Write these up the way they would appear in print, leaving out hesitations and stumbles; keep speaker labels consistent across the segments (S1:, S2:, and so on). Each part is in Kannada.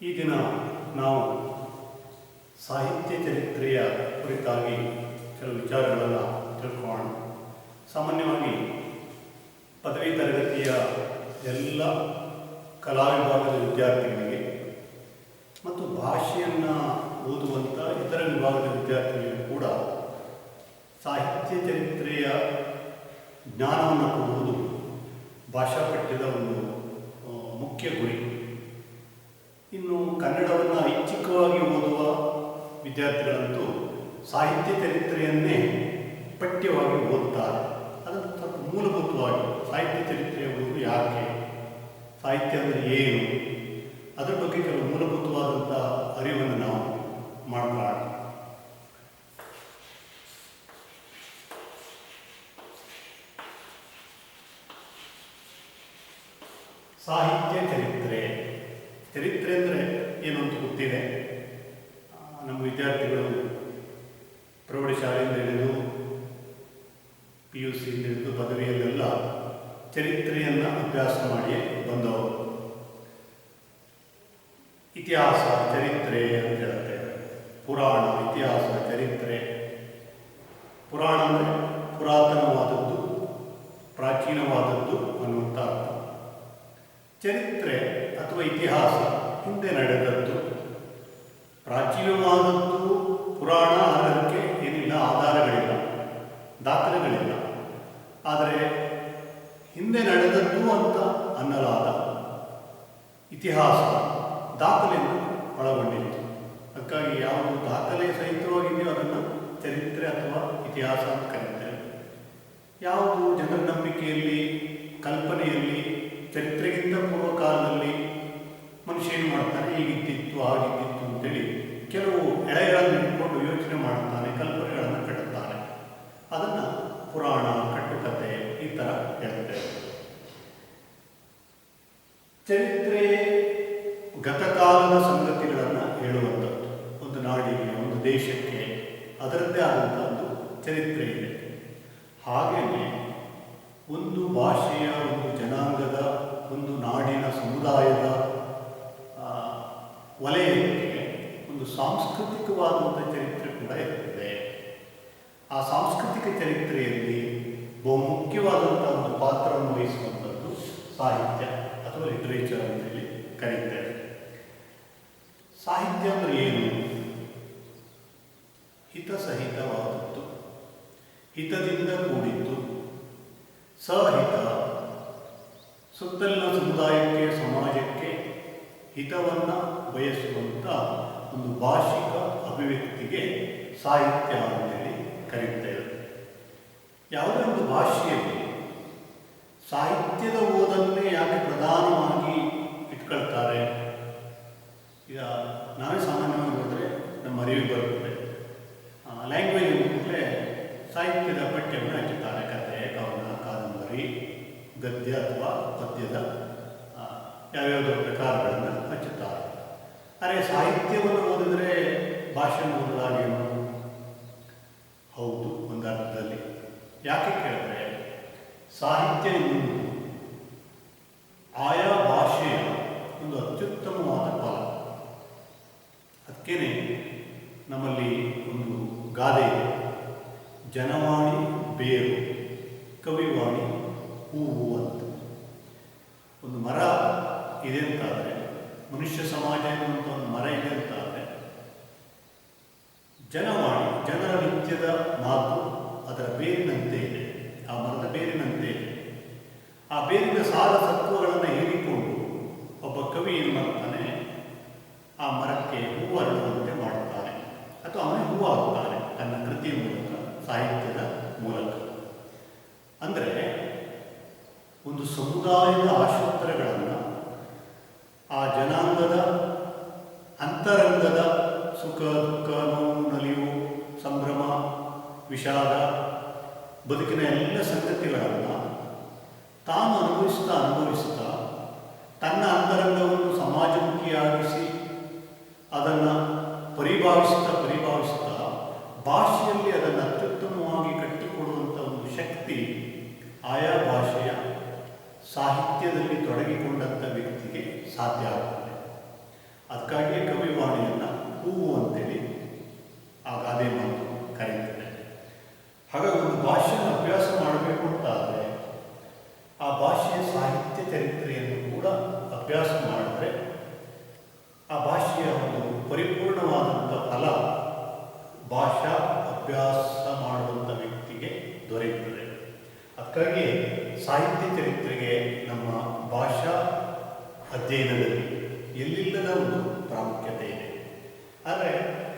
S1: ಈ ದಿನ ನಾವು ಸಾಹಿತ್ಯ ಚರಿತ್ರೆಯ ಕುರಿತಾಗಿ ಕೆಲವು ವಿಚಾರಗಳನ್ನು ತಿಳ್ಕೊಳ್ಳೋಣ. ಸಾಮಾನ್ಯವಾಗಿ ಪದವಿ ತರಗತಿಯ ಎಲ್ಲ ಕಲಾ ವಿಭಾಗದ ವಿದ್ಯಾರ್ಥಿಗಳಿಗೆ ಮತ್ತು ಭಾಷೆಯನ್ನು ಓದುವಂಥ ಇತರ ವಿಭಾಗದ ವಿದ್ಯಾರ್ಥಿಗಳಿಗೂ ಕೂಡ ಸಾಹಿತ್ಯ ಚರಿತ್ರೆಯ ಜ್ಞಾನವನ್ನು ಕೊಡುವುದು ಭಾಷಾ ಪಠ್ಯದ ಒಂದು ಮುಖ್ಯ ಗುರಿ. ಇನ್ನು ಕನ್ನಡವನ್ನು ಐಚ್ಛಿಕವಾಗಿ ಓದುವ ವಿದ್ಯಾರ್ಥಿಗಳಂತೂ ಸಾಹಿತ್ಯ ಚರಿತ್ರೆಯನ್ನೇ ಪಠ್ಯವಾಗಿ ಓದುತ್ತಾರೆ. ಅದನ್ನು ಸ್ವಲ್ಪ ಮೂಲಭೂತವಾಗಿ ಸಾಹಿತ್ಯ ಚರಿತ್ರೆಯ ಓದು ಯಾಕೆ, ಸಾಹಿತ್ಯ ಅಂದರೆ ಏನು, ಅದರ ಬಗ್ಗೆ ಕೆಲವು ಮೂಲಭೂತವಾದಂಥ ಅರಿವನ್ನು ನಾವು ಮಾಡ್ಕೊಳ್ಳೋಣ. ಸಾಹಿತ್ಯ ಚರಿತ್ರೆ ಅಂದರೆ ಏನು ಅಂತ ಗೊತ್ತಿದೆ. ನಮ್ಮ ವಿದ್ಯಾರ್ಥಿಗಳು ಪ್ರೌಢಶಾಲೆಯಿಂದ ಹಿಡಿದು PUC ಹಿಡಿದು ಪದವಿಯಲ್ಲೆಲ್ಲ ಚರಿತ್ರೆಯನ್ನು ಅಭ್ಯಾಸ ಮಾಡಿ ಬಂದವರು. ಇತಿಹಾಸ ಚರಿತ್ರೆ ಅಂತ ಹೇಳ್ತೇವೆ. ಪುರಾಣ, ಇತಿಹಾಸ, ಚರಿತ್ರೆ. ಪುರಾಣ ಅಂದರೆ ಪುರಾತನವಾದದ್ದು, ಪ್ರಾಚೀನವಾದದ್ದು ಅನ್ನುವಂಥ ಅರ್ಥ. ಚರಿತ್ರೆ ಅಥವಾ ಇತಿಹಾಸ ಹಿಂದೆ ನಡೆದದ್ದು, ಪ್ರಾಚೀನವಾದದ್ದು. ಪುರಾಣ ಅದಕ್ಕೆ ಏನಿಲ್ಲ, ಆಧಾರಗಳಿಲ್ಲ, ದಾಖಲೆಗಳಿಲ್ಲ. ಆದರೆ ಹಿಂದೆ ನಡೆದದ್ದು ಅಂತ ಅನ್ನಲಾದ ಇತಿಹಾಸ ದಾಖಲೆಯನ್ನು ಒಳಗೊಂಡಿತ್ತು. ಅದಕ್ಕಾಗಿ ಯಾವುದು ದಾಖಲೆ ಸಹಿತವಾಗಿದೆಯೋ ಅದನ್ನು ಚರಿತ್ರೆ ಅಥವಾ ಇತಿಹಾಸ ಅಂತ ಕರೀತಾರೆ. ಯಾವುದು ಜನರ ನಂಬಿಕೆಯಲ್ಲಿ, ಕಲ್ಪನೆಯಲ್ಲಿ, ಚರಿತ್ರೆಗಿಂತ ಪೂರ್ವಕಾಲದಲ್ಲಿ ಮನುಷ್ಯ ಏನು ಮಾಡ್ತಾನೆ, ಹೀಗಿದ್ದಿತ್ತು ಹಾಗಿದ್ದಿತ್ತು ಅಂತೇಳಿ ಕೆಲವು ಎಳೆಗಳನ್ನು ಇಟ್ಕೊಂಡು ಯೋಚನೆ ಮಾಡ್ತಾನೆ, ಕಲ್ಪನೆಗಳನ್ನು ಕಟ್ಟುತ್ತಾನೆ. ಅದನ್ನು ಪುರಾಣ, ಕಟ್ಟುಕತೆ ಈ ಥರ ಹೇಳ್ತೇವೆ. ಚರಿತ್ರೆ ಗತಕಾಲದ ಸಂಗತಿಗಳನ್ನು ಹೇಳುವಂಥದ್ದು. ಒಂದು ನಾಡಿಗೆ, ಒಂದು ದೇಶಕ್ಕೆ ಅದರದ್ದೇ ಆದಂಥ ಒಂದು ಚರಿತ್ರೆ ಇದೆ. ಹಾಗೆಯೇ ಒಂದು ಭಾಷೆಯ, ಒಂದು ಜನಾಂಗದ, ಒಂದು ನಾಡಿನ, ಸಮುದಾಯದ ವಲಯಕ್ಕೆ ಒಂದು ಸಾಂಸ್ಕೃತಿಕವಾದಂಥ ಚರಿತ್ರೆ ಕೂಡ ಇರುತ್ತದೆ. ಆ ಸಾಂಸ್ಕೃತಿಕ ಚರಿತ್ರೆಯಲ್ಲಿ ಬಹುಮುಖ್ಯವಾದಂಥ ಒಂದು ಪಾತ್ರವನ್ನು ವಹಿಸುವಂಥದ್ದು ಸಾಹಿತ್ಯ ಅಥವಾ ಲಿಟ್ರೇಚರ್ ಅಂತೇಳಿ ಕರೀತೇವೆ. ಸಾಹಿತ್ಯ ಅಂದರೆ ಏನು? ಹಿತಸಹಿತವಾದದ್ದು, ಹಿತದಿಂದ ಕೂಡಿದ್ದು, ಸಹಿತ, ಸುತ್ತಲಿನ ಸಮುದಾಯಕ್ಕೆ, ಸಮಾಜಕ್ಕೆ ಹಿತವನ್ನು ಬಯಸುವಂಥ ಒಂದು ಭಾಷಿಕ ಅಭಿವ್ಯಕ್ತಿಗೆ ಸಾಹಿತ್ಯ ಅಂತೇಳಿ ಕರೆಯುತ್ತೇವೆ. ಯಾವುದೇ ಒಂದು ಭಾಷೆಯಲ್ಲಿ ಸಾಹಿತ್ಯದ ಓದನ್ನೇ ಯಾಕೆ ಪ್ರಧಾನವಾಗಿ ಇಟ್ಕೊಳ್ತಾರೆ? ಈಗ ನಾವೇ ಸಾಮಾನ್ಯವಾಗಿ ಹೋದರೆ ನಮ್ಮ ಅರಿವಿಗೆ ಬರುತ್ತದೆ. ಲ್ಯಾಂಗ್ವೇಜ್ ಅಂತಲೇ ಸಾಹಿತ್ಯದ ಪಠ್ಯವನ್ನು ಹಚ್ಚುತ್ತಾರೆ. ಕಥೆ, ಕವನ, ಕಾದಂಬರಿ, ಗದ್ಯ ಅಥವಾ ಪದ್ಯದ ಯಾವ್ಯಾವುದೋ ಪ್ರಕಾರಗಳನ್ನು ಹಚ್ಚುತ್ತಾರೆ. ಆದರೆ ಸಾಹಿತ್ಯವನ್ನು ಓದಿದ್ರೆ ಭಾಷೆಯನ್ನು ಓದಲಾಗೇನು? ಹೌದು, ಒಂದು ಅರ್ಥದಲ್ಲಿ. ಯಾಕೆ ಕೇಳಿದ್ರೆ, ಸಾಹಿತ್ಯ ಎನ್ನುವುದು ಆಯಾ ಭಾಷೆಯ ಒಂದು ಅತ್ಯುತ್ತಮವಾದ ಫಲ. ಅದಕ್ಕೇನೆ ನಮ್ಮಲ್ಲಿ ಒಂದು ಗಾದೆ ಇದೆ, ಜನವಾಣಿ ಬೇರು, ಕವಿವಾಣಿ ಹೂವು ಅಂತ. ಒಂದು ಮರ ಇದೆ ಅಂತಾದರೆ, ಮನುಷ್ಯ ಸಮಾಜ ಎನ್ನುವಂಥ ಒಂದು ಮರ ಇದೆ ಅಂತಾದರೆ, ಜನವಾಣಿ, ಜನರ ನಿತ್ಯದ ಮಾತು ಅದರ ಬೇರಿನಂತೆ ಇದೆ, ಆ ಮರದ ಬೇರಿನಂತೆ ಇದೆ. ಆ ಬೇರಿನ ಸಾರ ಸತ್ವಗಳನ್ನು ಹೀರಿಕೊಂಡು ಒಬ್ಬ ಕವಿ ಏನು ಮಾಡ್ತಾನೆ, ಆ ಮರಕ್ಕೆ ಹೂವು ಅರಳುವಂತೆ ಮಾಡುತ್ತಾನೆ, ಅಥವಾ ಅವನೇ ಹೂವು ಹಾಕ್ತಾನೆ ತನ್ನ ಕೃತಿಯ ಮೂಲಕ, ಸಾಹಿತ್ಯದ ಮೂಲಕ. ಅಂದರೆ ಒಂದು ಸಮುದಾಯದ ಆಶೋತ್ತರಗಳನ್ನು, ಆ ಜನಾಂಗದ ಅಂತರಂಗದ ಸುಖ, ದುಃಖ, ನೋವು, ನಲಿವು, ಸಂಭ್ರಮ, ವಿಷಾದ, ಬದುಕಿನ ಎಲ್ಲ ಸಂಗತಿಗಳನ್ನು ತಾನು ಅನುಭವಿಸ್ತಾ ತನ್ನ ಅಂತರಂಗವನ್ನು ಸಮಾಜಮುಖಿಯಾಗಿಸಿ ಅದನ್ನು ಪರಿಭಾವಿಸ್ತಾ ಭಾಷೆಯಲ್ಲಿ ಅದನ್ನು ಅತ್ಯುತ್ತಮವಾಗಿ ಕಟ್ಟಿಕೊಡುವಂಥ ಒಂದು ಶಕ್ತಿ ಆಯಾ ಭಾಷೆಯ ಸಾಹಿತ್ಯದಲ್ಲಿ ತೊಡಗಿಕೊಂಡಂಥ ವ್ಯಕ್ತಿಗೆ ಸಾಧ್ಯ ಆಗುತ್ತದೆ. ಅದಕ್ಕಾಗಿಯೇ ಕವಿವಾಣಿಯನ್ನು ಹೂವು ಅಂತೇಳಿ ಆ ಗಾದೆ ಮಾತು ಕರೀತದೆ. ಹಾಗಾಗಿ ಒಂದು ಭಾಷೆಯನ್ನು ಅಭ್ಯಾಸ ಮಾಡಬೇಕು ಅಂತಾದರೆ ಆ ಭಾಷೆಯ ಸಾಹಿತ್ಯ ಚರಿತ್ರೆಯನ್ನು ಕೂಡ ಅಭ್ಯಾಸ ಮಾಡಿದ್ರೆ ಆ ಭಾಷೆಯ ಒಂದು ಪರಿಪೂರ್ಣವಾದಂಥ ಫಲ ಭಾಷಾ ಅಭ್ಯಾಸ ಮಾಡುವಂಥ ವ್ಯಕ್ತಿಗೆ ದೊರೆಯುತ್ತದೆ. ಅದಕ್ಕಾಗಿ ಸಾಹಿತ್ಯ ಚರಿತ್ರೆಗೆ ನಮ್ಮ ಭಾಷಾ ಅಧ್ಯಯನದಲ್ಲಿ ಎಲ್ಲಿಲ್ಲದ ಒಂದು ಪ್ರಾಮುಖ್ಯತೆ ಇದೆ. ಆದರೆ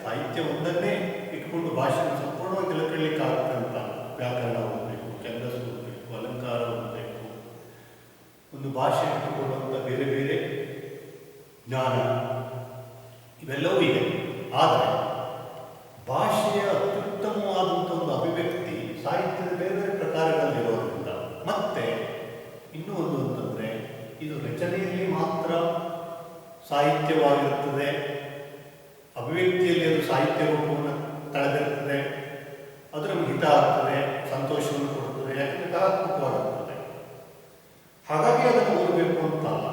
S1: ಸಾಹಿತ್ಯ ಒಂದನ್ನೇ ಇಟ್ಕೊಂಡು ಭಾಷೆಯನ್ನು ಸಂಪೂರ್ಣವಾಗಿ ತಿಳ್ಕೊಳ್ಳಿಕ್ಕಾಗುತ್ತೆ ಅಂತ ವ್ಯಾಕರಣ ಓದಬೇಕು, ಛಂದಸ್ಸು ಓದಬೇಕು, ಅಲಂಕಾರ ಓದಬೇಕು, ಒಂದು ಭಾಷೆ ಇಟ್ಟುಕೊಳ್ಳುವಂಥ ಬೇರೆ ಬೇರೆ ಜ್ಞಾನ ಇವೆಲ್ಲವೂ ಇದೆ. ಆದರೆ ಭಾಷೆಯ ಅತ್ಯುತ್ತಮವಾದಂಥ ಒಂದು ಅಭಿವ್ಯಕ್ತಿ ಸಾಹಿತ್ಯದ ಬೇರೆ ಬೇರೆ ಪ್ರಕಾರಗಳಲ್ಲಿರೋದ್ರಿಂದ, ಮತ್ತೆ ಇನ್ನೂ ಒಂದು ಅಂತಂದರೆ ಇದು ರಚನೆಯಲ್ಲಿ ಮಾತ್ರ ಸಾಹಿತ್ಯವಾಗಿರುತ್ತದೆ, ಅಭಿವ್ಯಕ್ತಿಯಲ್ಲಿ ಅದು ಸಾಹಿತ್ಯ ರೂಪವನ್ನು ತಳೆದಿರುತ್ತದೆ, ಅದು ನಮಗೆ ಹಿತ ಆಗ್ತದೆ, ಸಂತೋಷವನ್ನು ಕೊಡುತ್ತದೆ, ಯಾಕಂದರೆ ಕಲಾತ್ಮಕವಾಗಿರುತ್ತದೆ. ಹಾಗಾಗಿ ಅದನ್ನು ಓದಬೇಕು ಅಂತಲ್ಲ,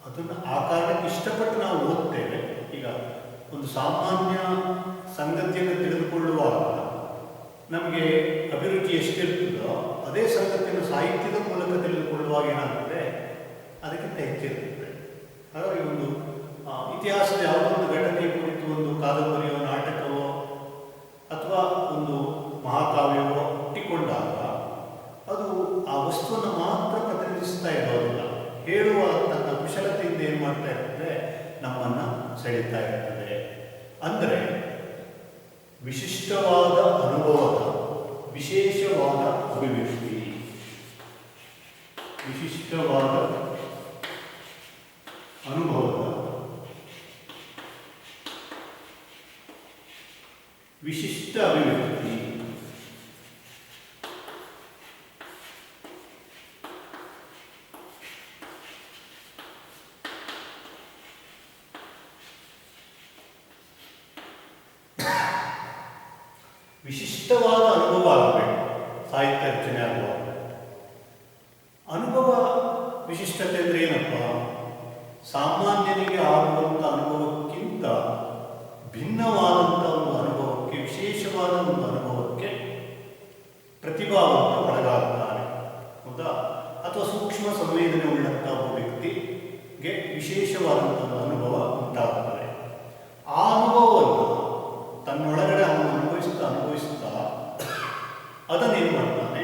S1: ಅದನ್ನು ಆ ಕಾರಣಕ್ಕೆ ಇಷ್ಟಪಟ್ಟು ನಾವು ಓದ್ತೇವೆ. ಈಗ ಒಂದು ಸಾಮಾನ್ಯ ಸಂಗತಿಯನ್ನು ತಿಳಿದುಕೊಳ್ಳುವಾಗ ನಮಗೆ ಅಭಿರುಚಿ ಎಷ್ಟಿರ್ತದೋ ಅದೇ ಸಂಗತಿಯನ್ನು ಸಾಹಿತ್ಯದ ಮೂಲಕ ತಿಳಿದುಕೊಳ್ಳುವಾಗ ಏನಾಗ್ತದೆ ಅದಕ್ಕಿಂತ ಹೆಚ್ಚಿರ್ತದೆ. ಹಾಗಾಗಿ ಒಂದು ಇತಿಹಾಸದ ಯಾವುದೋ ಒಂದು ಘಟನೆ ಕುರಿತು ಒಂದು ಕಾದಂಬರಿಯೋ ನಾಟಕವೋ ಅಥವಾ ಒಂದು ಮಹಾಕಾವ್ಯವೋ ಹುಟ್ಟಿಕೊಂಡಾಗ ಅದು ಆ ವಸ್ತುವನ್ನು ಮಾತ್ರ ಪ್ರತಿನಿಧಿಸ್ತಾ ಇರೋದಿಲ್ಲ, ಹೇಳುವ ತನ್ನ ಕುಶಲತೆಯಿಂದ ಏನು ಮಾಡ್ತಾ ಇರ್ತದೆ, ನಮ್ಮನ್ನು ಸೆಳೀತಾ ಇರ್ತದೆ. ಅಂದರೆ ವಿಶಿಷ್ಟವಾದ ಅನುಭವದ ವಿಶೇಷವಾದ ಅಭಿವ್ಯಕ್ತಿ, ವಿಶಿಷ್ಟವಾದ ಅನುಭವದ ವಿಶಿಷ್ಟ ಅಭಿವ್ಯಕ್ತಿ, ವಿಶಿಷ್ಟವಾದ ಅನುಭವ ಆಗಬೇಕು ಸಾಹಿತ್ಯ ರಚನೆ ಆಗುವಾಗ. ಅನುಭವ ವಿಶಿಷ್ಟತೆ ಅಂದರೆ ಏನಪ್ಪ? ಸಾಮಾನ್ಯನಿಗೆ ಆಗುವಂಥ ಅನುಭವಕ್ಕಿಂತ ಭಿನ್ನವಾದಂಥ ಒಂದು ಅನುಭವಕ್ಕೆ, ವಿಶೇಷವಾದ ಒಂದು ಅನುಭವಕ್ಕೆ ಪ್ರತಿಭಾವಂತ ಒಳಗಾಗ್ತಾನೆ, ಹೌದಾ? ಅಥವಾ ಸೂಕ್ಷ್ಮ ಸಂವೇದನೆ ಉಳ್ಳಂಥ ಒಬ್ಬ ವ್ಯಕ್ತಿಗೆ ವಿಶೇಷವಾದಂಥ ಒಂದು ಅನುಭವ ಉಂಟಾಗ್ತದೆ. ಆ ಅನುಭವವನ್ನು ತನ್ನೊಳಗಡೆ ಅವನು ಅನುಭವಿಸ್ತಾ ಅದನ್ನೇನು ಮಾಡ್ತಾನೆ,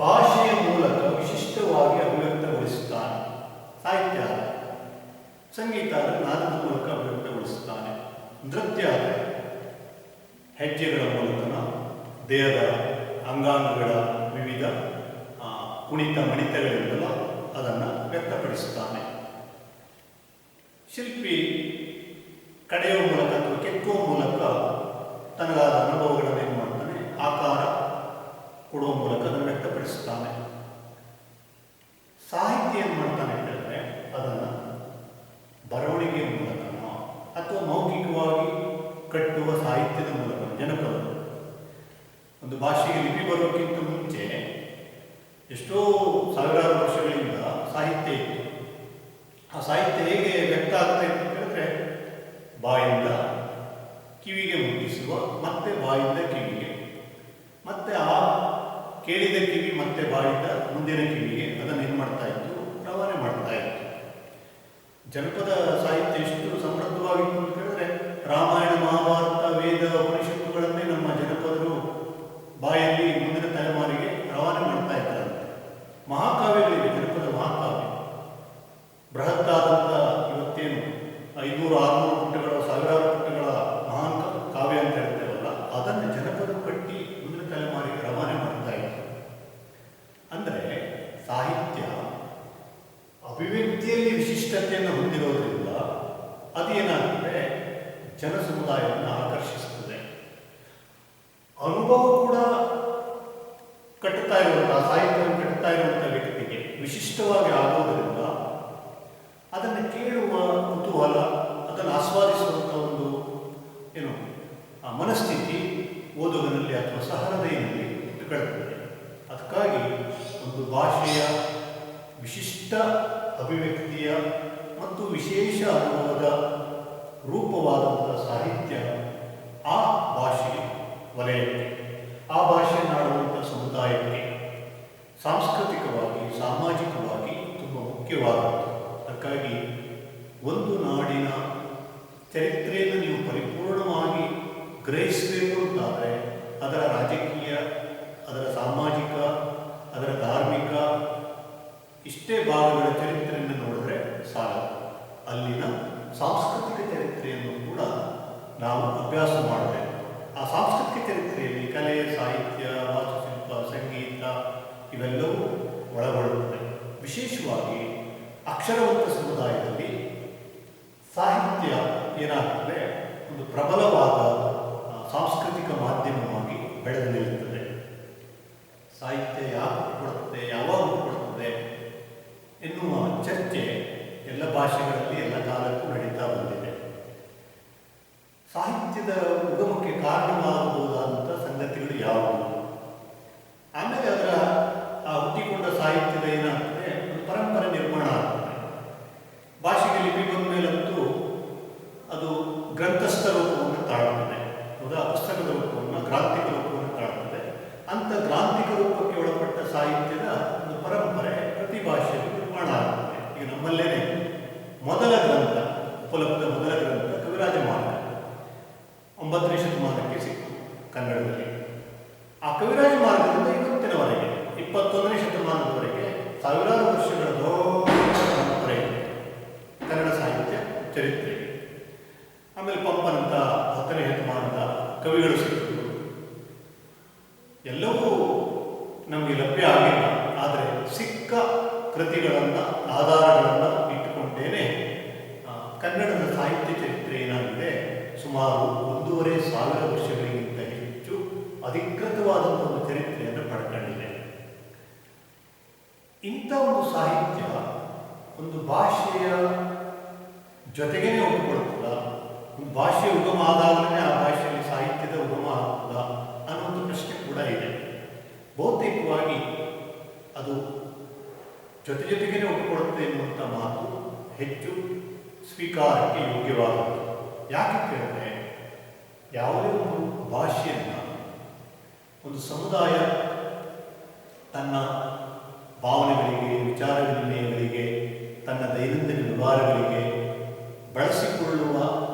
S1: ಭಾಷೆಯ ಮೂಲಕ ವಿಶಿಷ್ಟವಾಗಿ ಅಭಿವ್ಯಕ್ತಗೊಳಿಸುತ್ತಾನೆ. ಸಾಹಿತ್ಯ ಸಂಗೀತ ನಾದದ ಮೂಲಕ ಅಭಿವ್ಯಕ್ತಗೊಳಿಸುತ್ತಾನೆ. ನೃತ್ಯ ಹೆಜ್ಜೆಗಳ ಮೂಲಕ ದೇಹದ ಅಂಗಾಂಗಗಳ ವಿವಿಧ ಕುಣಿತ ಮಣಿತಗಳಿಂದಲ ಅದನ್ನು ವ್ಯಕ್ತಪಡಿಸುತ್ತಾನೆ. ಶಿಲ್ಪಿ ಕಡೆಯುವ ಮೂಲಕ ಅಥವಾ ಕೆತ್ತುವ ಮೂಲಕ ತನಗಾದ ಅನುಭವಗಳನ್ನು ಏನು ಮಾಡ್ತಾನೆ, ಆಕಾರ ಕೊಡುವ ಮೂಲಕ ಅದನ್ನು ವ್ಯಕ್ತಪಡಿಸುತ್ತಾನೆ. ಸಾಹಿತ್ಯ ಏನು ಮಾಡ್ತಾನೆ ಹೇಳಿದ್ರೆ ಅದನ್ನು ಬರವಣಿಗೆಯ ಮೂಲಕನೋ ಅಥವಾ ಮೌಖಿಕವಾಗಿ ಕಟ್ಟುವ ಸಾಹಿತ್ಯದ ಮೂಲಕ, ಜನಪದ ಒಂದು ಭಾಷೆಗೆ ಲಿಪಿ ಬರೋಕ್ಕಿಂತ ಮುಂಚೆ ಎಷ್ಟೋ ಸಾವಿರಾರು ವರ್ಷಗಳಿಂದ ಸಾಹಿತ್ಯ ಇತ್ತು. ಆ ಸಾಹಿತ್ಯ ಹೇಗೆ ವ್ಯಕ್ತ ಆಗ್ತಾ ಇತ್ತು ಅಂತ ಹೇಳಿದ್ರೆ, ಬಾಯಿಂದ ಕಿವಿಗೆ ಮುಟ್ಟಿಸುವ, ಮತ್ತೆ ಬಾಯಿಂದ ಕಿವಿಗೆ, ಮತ್ತೆ ಆ ಕೇಳಿದ ಕಿವಿ ಮತ್ತೆ ಬಾಯಿಂದ ಮುಂದಿನ ಕಿವಿಗೆ ಅದನ್ನು ಏನು ಮಾಡ್ತಾ ಇತ್ತು, ರವಾನೆ ಮಾಡ್ತಾ ಇತ್ತು. ಜನಪದ ಸಾಹಿತ್ಯ ಎಷ್ಟು ಸಮೃದ್ಧವಾಗಿತ್ತು ಅಂತ ಹೇಳಿದ್ರೆ, ರಾಮಾಯಣ ಮಹಾಭಾರತ ವೇದ ಉಪನಿಷತ್ತುಗಳನ್ನೇ ನಮ್ಮ ಜನಪದರು ಬಾಯಲ್ಲಿ ಮುಂದಿನ ತಲೆಮಾರಿಗೆ ರವಾನೆ ಮಾಡ್ತಾ ಇದ್ದಾರಂತೆ. ಮಹಾಕಾವ್ಯಗಳಿವೆ, ಜನಪದ ಮಹಾಕಾವ್ಯ ಬೃಹತ್ತಾದಂಥ, ಇವತ್ತೇನು 500-600 ಪುಟಗಳ, ಸಾವಿರಾರು ಪುಟಗಳ ಮಹಾನ್ ಕಾವ್ಯ ಅಂತ ಹೇಳ್ತೇವಲ್ಲ, ಅದನ್ನು ಜನಪದ ಕಟ್ಟಿ ಮುಂದಿನ ತಲೆಮಾರಿಗೆ ರವಾನೆ ಮಾಡ್ತಾ ಇತ್ತು. ಅಂದರೆ ಸಾಹಿತ್ಯ ಅಭಿವ್ಯಕ್ತಿಯಲ್ಲಿ ವಿಶಿಷ್ಟತೆಯನ್ನು ಹೊಂದಿರೋದ್ರಿಂದ ಅದೇನಾಗುತ್ತೆ, ಜನ ಸಮುದಾಯವನ್ನು ಆಕರ್ಷಿಸುತ್ತದೆ. ಅನುಭವ ಕೂಡ ಕಟ್ಟುತ್ತಾ ಇರುವಂಥ, ಸಾಹಿತ್ಯವನ್ನು ಕಟ್ಟುತ್ತಾ ಇರುವಂಥ ವ್ಯಕ್ತಿಗೆ ವಿಶಿಷ್ಟವಾಗಿ ಆಗೋದರಿಂದ ಅದನ್ನು ಕೇಳುವ ಕುತೂಹಲ, ಅದನ್ನು ಆಸ್ವಾದಿಸುವಂಥ ಒಂದು ಏನು ಮನಸ್ಥಿತಿ ಓದುಗನಲ್ಲಿ ಅಥವಾ ಸಹೃದಯನಲ್ಲಿ ಇಟ್ಟುಕೊಳ್ಳುತ್ತದೆ. ಅದಕ್ಕಾಗಿ ಒಂದು ಭಾಷೆಯ ವಿಶಿಷ್ಟ ಅಭಿವ್ಯಕ್ತಿಯ ಮತ್ತು ವಿಶೇಷ ವಿಶೇಷ ಅನುಭವದ ರೂಪವಾದಂಥ ಸಾಹಿತ್ಯ ಆ ಭಾಷೆ ವಲಯಕ್ಕೆ, ಆ ಭಾಷೆಯನ್ನಾಡುವಂಥ ಸಮುದಾಯಕ್ಕೆ ಸಾಂಸ್ಕೃತಿಕವಾಗಿ ಸಾಮಾಜಿಕವಾಗಿ ತುಂಬ ಮುಖ್ಯವಾದದ್ದು. ಅದಕ್ಕಾಗಿ ಒಂದು ನಾಡಿನ ಚರಿತ್ರೆಯನ್ನು ನೀವು ಪರಿಪೂರ್ಣವಾಗಿ ಗ್ರಹಿಸಬೇಕು ಅಂತಾದರೆ ಅದರ ರಾಜಕೀಯ, ಅದರ ಸಾಮಾಜಿಕ, ಅದರ ಧಾರ್ಮಿಕ ಇಷ್ಟೇ ಭಾಗಗಳ ಚರಿತ್ರೆಯನ್ನು ನೋಡಿದ್ರೆ ಸಾಲದು. ಅಲ್ಲಿನ ಸಾಂಸ್ಕೃತಿಕ ಚರಿತ್ರೆಯನ್ನು ಕೂಡ ನಾವು ಅಭ್ಯಾಸ ಮಾಡಬೇಕು. ಆ ಸಾಂಸ್ಕೃತಿಕ ಚರಿತ್ರೆಯಲ್ಲಿ ಕಲೆ, ಸಾಹಿತ್ಯ, ವಾಸ್ತುಶಿಲ್ಪ, ಸಂಗೀತ ಇವೆಲ್ಲವೂ ಒಳಗೊಳ್ಳುತ್ತದೆ. ವಿಶೇಷವಾಗಿ ಅಕ್ಷರವಂತ ಸಮುದಾಯದಲ್ಲಿ ಸಾಹಿತ್ಯ ಏನಾಗ್ತದೆ, ಒಂದು ಪ್ರಬಲವಾದ ಸಾಂಸ್ಕೃತಿಕ ಮಾಧ್ಯಮವಾಗಿ ಬೆಳೆದು ನಿಲ್ಲುತ್ತದೆ. ಸಾಹಿತ್ಯ ಯಾಕೆ ಹುಟ್ಟುಕೊಡುತ್ತದೆ, ಯಾವಾಗ ಹುಟ್ಟುಕೊಡುತ್ತದೆ ಎನ್ನುವ ಚರ್ಚೆ ಎಲ್ಲ ಭಾಷೆಗಳಲ್ಲಿ ಎಲ್ಲ ಕಾಲಕ್ಕೂ ನಡೀತಾ ಬಂದಿದೆ. ಸಾಹಿತ್ಯದ ಉಗಮಕ್ಕೆ ಕಾರಣವಾಗಬಹುದಾದಂಥ ಸಂಗತಿಗಳು ಯಾವುವು, ಆಮೇಲೆ ಅದರ ಆ ಹುಟ್ಟಿಕೊಂಡ ಸಾಹಿತ್ಯದ ಏನಾಗ್ತದೆ, ಒಂದು ಪರಂಪರೆ ನಿರ್ಮಾಣ ಆಗ್ತದೆ. ಭಾಷೆಗೆ ಲಿಪಿ ಬಂದ ಮೇಲಂತೂ ಅದು ಗ್ರಂಥಸ್ಥ ರೂಪವನ್ನು ತಾಳುತ್ತದೆ. ಹೌದಾ, ಪುಸ್ತಕದ ರೂಪವನ್ನು, ಗ್ರಾಂಥಿಕ ರೂಪವನ್ನು ತಾಳುತ್ತದೆ. ಅಂಥ ಗ್ರಾಂಥಿಕ ರೂಪಕ್ಕೆ ಒಳಪಟ್ಟ ಸಾಹಿತ್ಯದ ಒಂದು ಪರಂಪರೆ ಪ್ರತಿ ಭಾಷೆಯಲ್ಲಿ ನಿರ್ಮಾಣ ಆಗುತ್ತದೆ. ಈಗ ನಮ್ಮಲ್ಲೇನೆ ಮೊದಲ ಗ್ರಂಥ, ಉಪಲಬ್ಧ ಮೊದಲ ಗ್ರಂಥ ಕವಿರಾಜ ಮಾರ್ಗ 9ನೇ ಶತಮಾನಕ್ಕೆ ಸಿಕ್ತು ಕನ್ನಡದಲ್ಲಿ. ಆ ಕವಿರಾಜ ಮಾರ್ಗದಿಂದ ಇವತ್ತಿನವರೆಗೆ 21ನೇ ಶತಮಾನದವರೆಗೆ ಸಾವಿರಾರು ವರ್ಷಗಳ ದೊಡ್ಡ ಪರಂಪರೆ ಇದೆ ಕನ್ನಡ ಸಾಹಿತ್ಯ ಚರಿತ್ರೆ. ಆಮೇಲೆ ಪಂಪನಂತ 10ನೇ ಶತಮಾನದ ಕವಿಗಳು ಸಿಕ್ಕಿದ್ರು. ಎಲ್ಲವೂ ನಮಗೆ ಲಭ್ಯ ಆಗಿಲ್ಲ, ಆದರೆ ಸಿಕ್ಕ ಕೃತಿಗಳನ್ನು, ಆಧಾರಗಳನ್ನು ಇಟ್ಟುಕೊಂಡೇನೆ ಕನ್ನಡದ ಸಾಹಿತ್ಯ ಚರಿತ್ರೆ ಏನಾಗಿದೆ, ಸುಮಾರು 1,500 ವರ್ಷಗಳಿಗಿಂತ ಹೆಚ್ಚು ಅಧಿಕೃತವಾದಂಥ ಒಂದು ಚರಿತ್ರೆಯನ್ನು ಪಡ್ಕೊಂಡಿದೆ. ಇಂಥ ಒಂದು ಸಾಹಿತ್ಯ ಒಂದು ಭಾಷೆಯ ಜೊತೆಗೇನೆ ಒಪ್ಪಿಕೊಳ್ಳುತ್ತದ, ಒಂದು ಭಾಷೆಯ ಉಗಮ ಆದಾಗಲೇ ಆ ಭಾಷೆಯಲ್ಲಿ ಸಾಹಿತ್ಯದ ಉಗಮ ಆಗ್ತದ ಅನ್ನೋದು ಪ್ರಶ್ನೆ ಕೂಡ ಇದೆ. ಬಹುತೇಕವಾಗಿ ಅದು ಜೊತೆಗೇನೆ ಒಪ್ಪಿಕೊಳ್ಳುತ್ತೆ ಎನ್ನುವಂಥ ಮಾತು ಹೆಚ್ಚು ಸ್ವೀಕಾರಕ್ಕೆ ಯೋಗ್ಯವಾದದ್ದು. ಯಾಕೆ ಕೇಳಿದ್ರೆ, ಯಾವುದೇ ಒಂದು ಭಾಷೆಯನ್ನು ಒಂದು ಸಮುದಾಯ ತನ್ನ ಭಾವನೆಗಳಿಗೆ, ವಿಚಾರ ವಿನಿಮಯಗಳಿಗೆ, ತನ್ನ ದೈನಂದಿನ ವ್ಯವಹಾರಗಳಿಗೆ ಬಳಸಿಕೊಳ್ಳುವ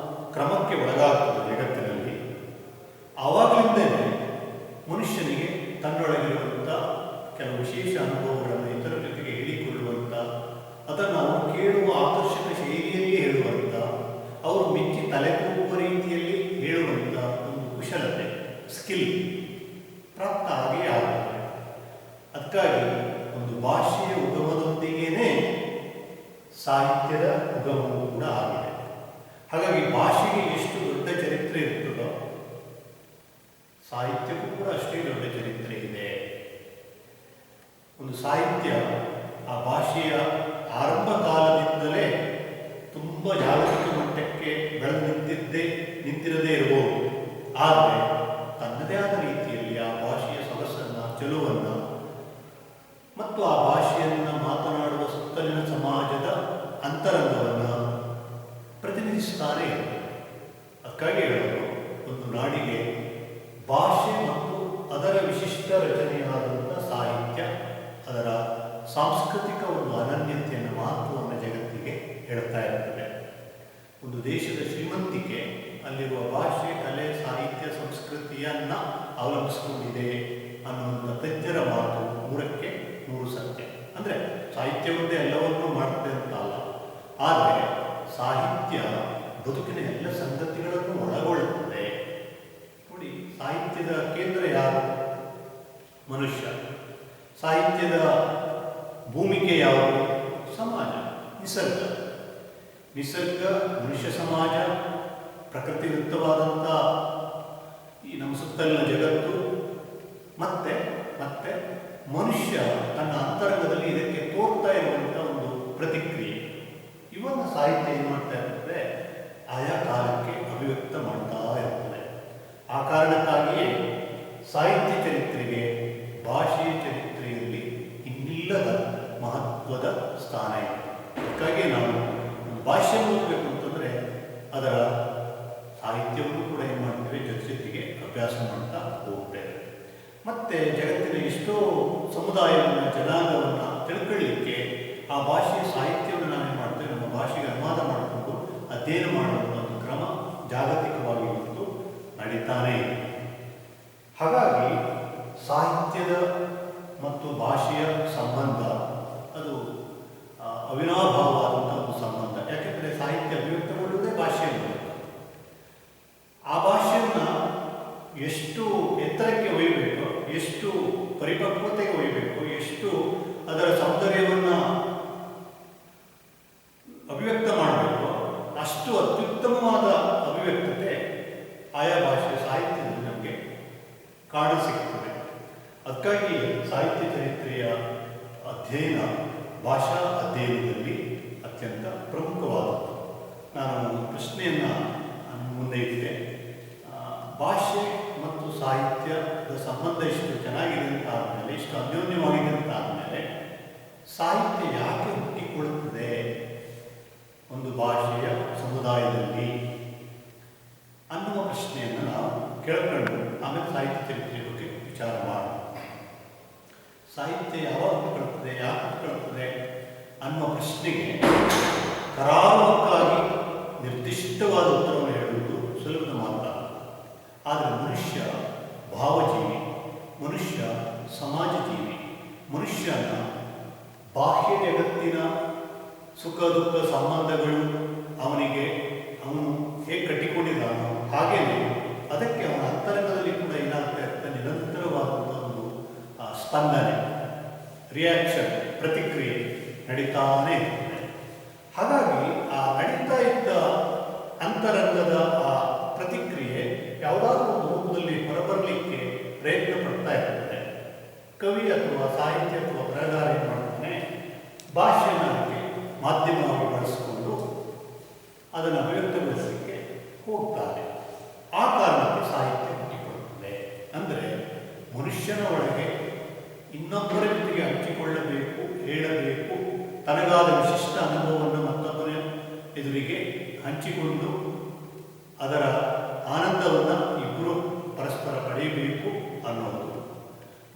S1: ಕ್ರಮಕ್ಕೆ ಒಳಗಾಗ್ತದೆ ಜಗತ್ತಿನಲ್ಲಿ. ಆವಾಗಲಿಂದಲೇ ಮನುಷ್ಯನಿಗೆ ತನ್ನೊಳಗಿರುವಂಥ ಕೆಲವು ವಿಶೇಷ ಅನುಭವಗಳನ್ನು ಇತರ ಜೊತೆಗೆ ಹೇಳಿಕೊಳ್ಳುವಂಥ, ಅದನ್ನು ಅವರು ಕೇಳುವ ಆಕರ್ಷಕ ಶೈಲಿಯಲ್ಲಿ ಹೇಳುವಂಥ, ಅವರು ಮೆಚ್ಚಿ ತಲೆತೂಗುವ ರೀತಿಯಲ್ಲಿ ಹೇಳುವಂಥ ಒಂದು ಕುಶಲತೆ, ಸ್ಕಿಲ್ ಪ್ರಾಪ್ತ ಆಗೇ ಆಗುತ್ತದೆ. ಅದಕ್ಕಾಗಿ ಒಂದು ಭಾಷೆಯ ಉಗಮದೊಂದಿಗೇನೆ ಸಾಹಿತ್ಯದ ಉಗಮವೂ ಕೂಡ ಆಗಿದೆ. ಹಾಗಾಗಿ ಭಾಷೆಗೆ ಎಷ್ಟು ದೊಡ್ಡ ಚರಿತ್ರೆ ಇರ್ತದೋ ಸಾಹಿತ್ಯಕ್ಕೂ ಕೂಡ ಅಷ್ಟೇ ದೊಡ್ಡ ಚರಿತ್ರೆ ಇದೆ. ಒಂದು ಸಾಹಿತ್ಯ ಆ ಭಾಷೆಯ ಆರಂಭ ಕಾಲದಿಂದಲೇ ತುಂಬ ಜಾಗತಿಕ ಮಟ್ಟಕ್ಕೆ ಬೆಳೆದು ನಿಂತಿರದೇ ಇರಬಹುದು. ಆದರೆ ತನ್ನದೇ ಆದ ರೀತಿಯಲ್ಲಿ ಆ ಭಾಷೆಯ ಸೊಗಸನ್ನು, ಚೆಲುವನ್ನು ಮತ್ತು ಆ ಭಾಷೆಯನ್ನು ಮಾತನಾಡುವ ಸುತ್ತಲಿನ ಸಮಾಜದ ಅಂತರಂಗವನ್ನು ಪ್ರತಿನಿಧಿಸ್ತಾನೆ ಇರುತ್ತೆ. ಅದಕ್ಕಾಗಿ ಹೇಳೋದು, ಒಂದು ನಾಡಿಗೆ ಭಾಷೆ ಮತ್ತು ಅದರ ವಿಶಿಷ್ಟ ರಚನೆಯಾದಂಥ ಸಾಹಿತ್ಯ, ಅದರ ಸಾಂಸ್ಕೃತಿಕ ಒಂದು ಅನನ್ಯತೆಯನ್ನು, ಮಹತ್ವವನ್ನು ಜಗತ್ತಿಗೆ ಹೇಳ್ತಾ ಇರ್ತದೆ. ಒಂದು ದೇಶದ ಶ್ರೀಮಂತಿಕೆ ಅಲ್ಲಿರುವ ಭಾಷೆ, ಕಲೆ, ಸಾಹಿತ್ಯ, ಸಂಸ್ಕೃತಿಯನ್ನು ಅವಲಂಬಿಸಿಕೊಂಡಿದೆ ಅನ್ನುವಂಥ ತಜ್ಞರ ಮಾತು 100ಕ್ಕೆ 100 ಸತ್ಯ. ಅಂದರೆ ಸಾಹಿತ್ಯವೊಂದೇ ಎಲ್ಲವನ್ನೂ ಮಾಡುತ್ತೆ ಅಂತ ಅಲ್ಲ, ಆದರೆ ಸಾಹಿತ್ಯ ಬದುಕಿನ ಎಲ್ಲ ಸಂಗತಿಗಳನ್ನು ಒಳಗೊಳ್ಳುತ್ತದೆ. ನೋಡಿ, ಸಾಹಿತ್ಯದ ಕೇಂದ್ರ ಯಾರು? ಮನುಷ್ಯ. ಸಾಹಿತ್ಯದ ಭೂಮಿಕೆ ಯಾವುದು? ಸಮಾಜ, ನಿಸರ್ಗ. ನಿಸರ್ಗ, ಮನುಷ್ಯ ಸಮಾಜ, ಪ್ರಕೃತಿದತ್ತವಾದಂಥ ಈ ನಮ್ಮ ಸುತ್ತಲಿನ ಜಗತ್ತು, ಮತ್ತೆ ಮತ್ತೆ ಮನುಷ್ಯ ತನ್ನ ಅಂತರಂಗದಲ್ಲಿ ಇದಕ್ಕೆ ತೋರ್ತಾ ಇರುವಂಥ ಒಂದು ಪ್ರತಿಕ್ರಿಯೆ, ಇವನ್ನು ಸಾಹಿತ್ಯ ಏನು ಮಾಡ್ತಾ ಇರ್ತದೆ, ಆಯಾ ಕಾಲಕ್ಕೆ ಅಭಿವ್ಯಕ್ತ ಮಾಡ್ತಾ ಇರ್ತದೆ. ಆ ಕಾರಣಕ್ಕಾಗಿಯೇ ಸಾಹಿತ್ಯ ಚರಿತ್ರೆಗೆ ಭಾಷೆಯ ಚರಿತ್ರೆಯಲ್ಲಿ ಇನ್ನಿಲ್ಲದ ಮಹತ್ವದ ಸ್ಥಾನ ಇದೆ. ಅದಕ್ಕಾಗಿ ನಾವು ಭಾಷೆ ಓದಬೇಕು ಅಂತಂದರೆ ಅದರ ಸಾಹಿತ್ಯವನ್ನು ಕೂಡ ಏನು ಮಾಡ್ತೇವೆ, ಜೊತೆಗೆ ಅಭ್ಯಾಸ ಮಾಡ್ತಾ ಹೋಗ್ತೇವೆ. ಮತ್ತು ಜಗತ್ತಿನ ಎಷ್ಟೋ ಸಮುದಾಯವನ್ನು, ಜನಾಂಗವನ್ನು ತಿಳ್ಕೊಳ್ಳಿಕ್ಕೆ ಆ ಭಾಷೆಯ ಸಾಹಿತ್ಯವನ್ನು ನಾವೇನು ಮಾಡ್ತೇವೆ, ನಮ್ಮ ಭಾಷೆಗೆ ಅನುವಾದ ಮಾಡಿಕೊಂಡು ಅಧ್ಯಯನ ಮಾಡುವ ಒಂದು ಕ್ರಮ ಜಾಗತಿಕವಾಗಿ ಇವತ್ತು ನಡೀತಾನೇ ಇದೆ. ಹಾಗಾಗಿ ಸಾಹಿತ್ಯದ ಮತ್ತು ಭಾಷೆಯ ಸಂಬಂಧ ಅದು ಅವಿನಾಭಾವವಾದಂಥ ಒಂದು ಸಂಬಂಧ. ಯಾಕೆಂದರೆ ಸಾಹಿತ್ಯ ಅಭಿವ್ಯಕ್ತಗೊಳ್ಳುವುದೇ ಭಾಷೆಯ ಮೂಲಕ. ಆ ಭಾಷೆಯನ್ನು ಎಷ್ಟು ಎತ್ತರಕ್ಕೆ ಒಯ್ಯಬೇಕು, ಎಷ್ಟು ಪರಿಪಕ್ವತೆಗೆ ಒಯ್ಯಬೇಕು, ಎಷ್ಟು ಅದರ ಸೌಂದರ್ಯವನ್ನು ಅಭಿವ್ಯಕ್ತ ಮಾಡಬೇಕು, ಅಷ್ಟು ಅತ್ಯುತ್ತಮವಾದ ಅಭಿವ್ಯಕ್ತತೆ ಆಯಾ ಭಾಷೆಯ ಸಾಹಿತ್ಯದಲ್ಲಿ ನಮಗೆ ಕಾಣಸಿಗುತ್ತದೆ. ಅದಕ್ಕಾಗಿ ಸಾಹಿತ್ಯ ಚರಿತ್ರೆಯ ಅಧ್ಯಯನ ಭಾಷಾ ಅಧ್ಯಯನದಲ್ಲಿ ಅತ್ಯಂತ ಪ್ರಮುಖವಾದದ್ದು. ನಾನು ಪ್ರಶ್ನೆಯನ್ನು ಮುಂದೆ ಇಟ್ಟಿದೆ. ಭಾಷೆ ಮತ್ತು ಸಾಹಿತ್ಯದ ಸಂಬಂಧ ಇಷ್ಟು ಚೆನ್ನಾಗಿದೆ ಅಂತ ಆದಮೇಲೆ, ಇಷ್ಟು ಅನ್ಯೋನ್ಯವಾಗಿದೆ ಅಂತ ಆದಮೇಲೆ, ಸಾಹಿತ್ಯ ಯಾಕೆ ಹುಟ್ಟಿಕೊಳ್ಳುತ್ತದೆ ಒಂದು ಭಾಷೆಯ ಸಮುದಾಯದಲ್ಲಿ ಅನ್ನುವ ಪ್ರಶ್ನೆಯನ್ನು ನಾವು ಕೇಳ್ಕೊಂಡು ಆಮೇಲೆ ಸಾಹಿತ್ಯ ಚರಿತ್ರೆಯ ಬಗ್ಗೆ ವಿಚಾರ ಮಾಡೋಣ. ಸಾಹಿತ್ಯ ಯಾವಾಗ ಹುಟ್ಟಿಕೊಳ್ಳುತ್ತದೆ, ಯಾಕೆ ಹುಟ್ಟಿಕೊಳ್ಳುತ್ತದೆ ಅನ್ನುವ ಪ್ರಶ್ನೆಗೆ ಕರಾರುವಕ್ಕಾಗಿ ನಿರ್ದಿಷ್ಟವಾದ ಉತ್ತರವನ್ನು ಹೇಳುವುದು ಸುಲಭದ ಮಾತಲ್ಲ. ಆದರೆ ಮನುಷ್ಯ ಭಾವಜೀವಿ, ಮನುಷ್ಯ ಸಮಾಜ ಜೀವಿ. ಮನುಷ್ಯನ ಬಾಹ್ಯ ಜಗತ್ತಿನ ಸುಖ ದುಃಖ ಸಂಬಂಧಗಳು ಅವನು ಹೇಗೆ ಕಟ್ಟಿಕೊಂಡಿದ್ದಾನೋ ಹಾಗೇನೆ ಅದಕ್ಕೆ ಅವನ ಅಂತರಂಗದಲ್ಲಿ ಕೂಡ ಏನಾಗ್ತಾ ಇರುತ್ತೆ, ನಿರಂತರವಾದಂಥ ಒಂದು ಸ್ಪಂದನೆ, ರಿಯಾಕ್ಷನ್, ಪ್ರತಿಕ್ರಿಯೆ ನಡೀತಾನೇ ಇರ್ತದೆ. ಹಾಗಾಗಿ ಆ ನಡೀತಾ ಇದ್ದ ಅಂತರಂಗದ ಆ ಪ್ರತಿಕ್ರಿಯೆ ಯಾವುದಾದ್ರೂ ಒಂದು ರೂಪದಲ್ಲಿ ಹೊರಬರಲಿಕ್ಕೆ ಪ್ರಯತ್ನ ಪಡ್ತಾ ಇರ್ತದೆ. ಕವಿ ಅಥವಾ ಸಾಹಿತ್ಯ ಅಥವಾ ಬರಹಗಾರ ಏನು ಮಾಡ್ತಾನೆ, ಭಾಷೆಯನ್ನು ಅದಕ್ಕೆ ಮಾಧ್ಯಮವಾಗಿ ಬಳಸಿಕೊಂಡು ಅದನ್ನು ಅಭಿವ್ಯಕ್ತಗೊಳಿಸಲಿಕ್ಕೆ ಹೋಗ್ತಾರೆ. ಆ ಕಾರಣಕ್ಕೆ ಸಾಹಿತ್ಯ ಹುಟ್ಟಿಕೊಳ್ಳುತ್ತದೆ. ಅಂದರೆ ಮನುಷ್ಯನ ಒಳಗೆ ಇನ್ನೊಬ್ಬರ ಜೊತೆಗೆ ಹಂಚಿಕೊಳ್ಳಬೇಕು, ಹೇಳಬೇಕು, ತನಗಾದ ವಿಶಿಷ್ಟ ಅನುಭವವನ್ನು ಮತ್ತೊಬ್ಬರ ಎದುರಿಗೆ ಹಂಚಿಕೊಂಡು ಅದರ ಆನಂದವನ್ನು ಇಬ್ಬರು ಪರಸ್ಪರ ಪಡೆಯಬೇಕು ಅನ್ನೋದು.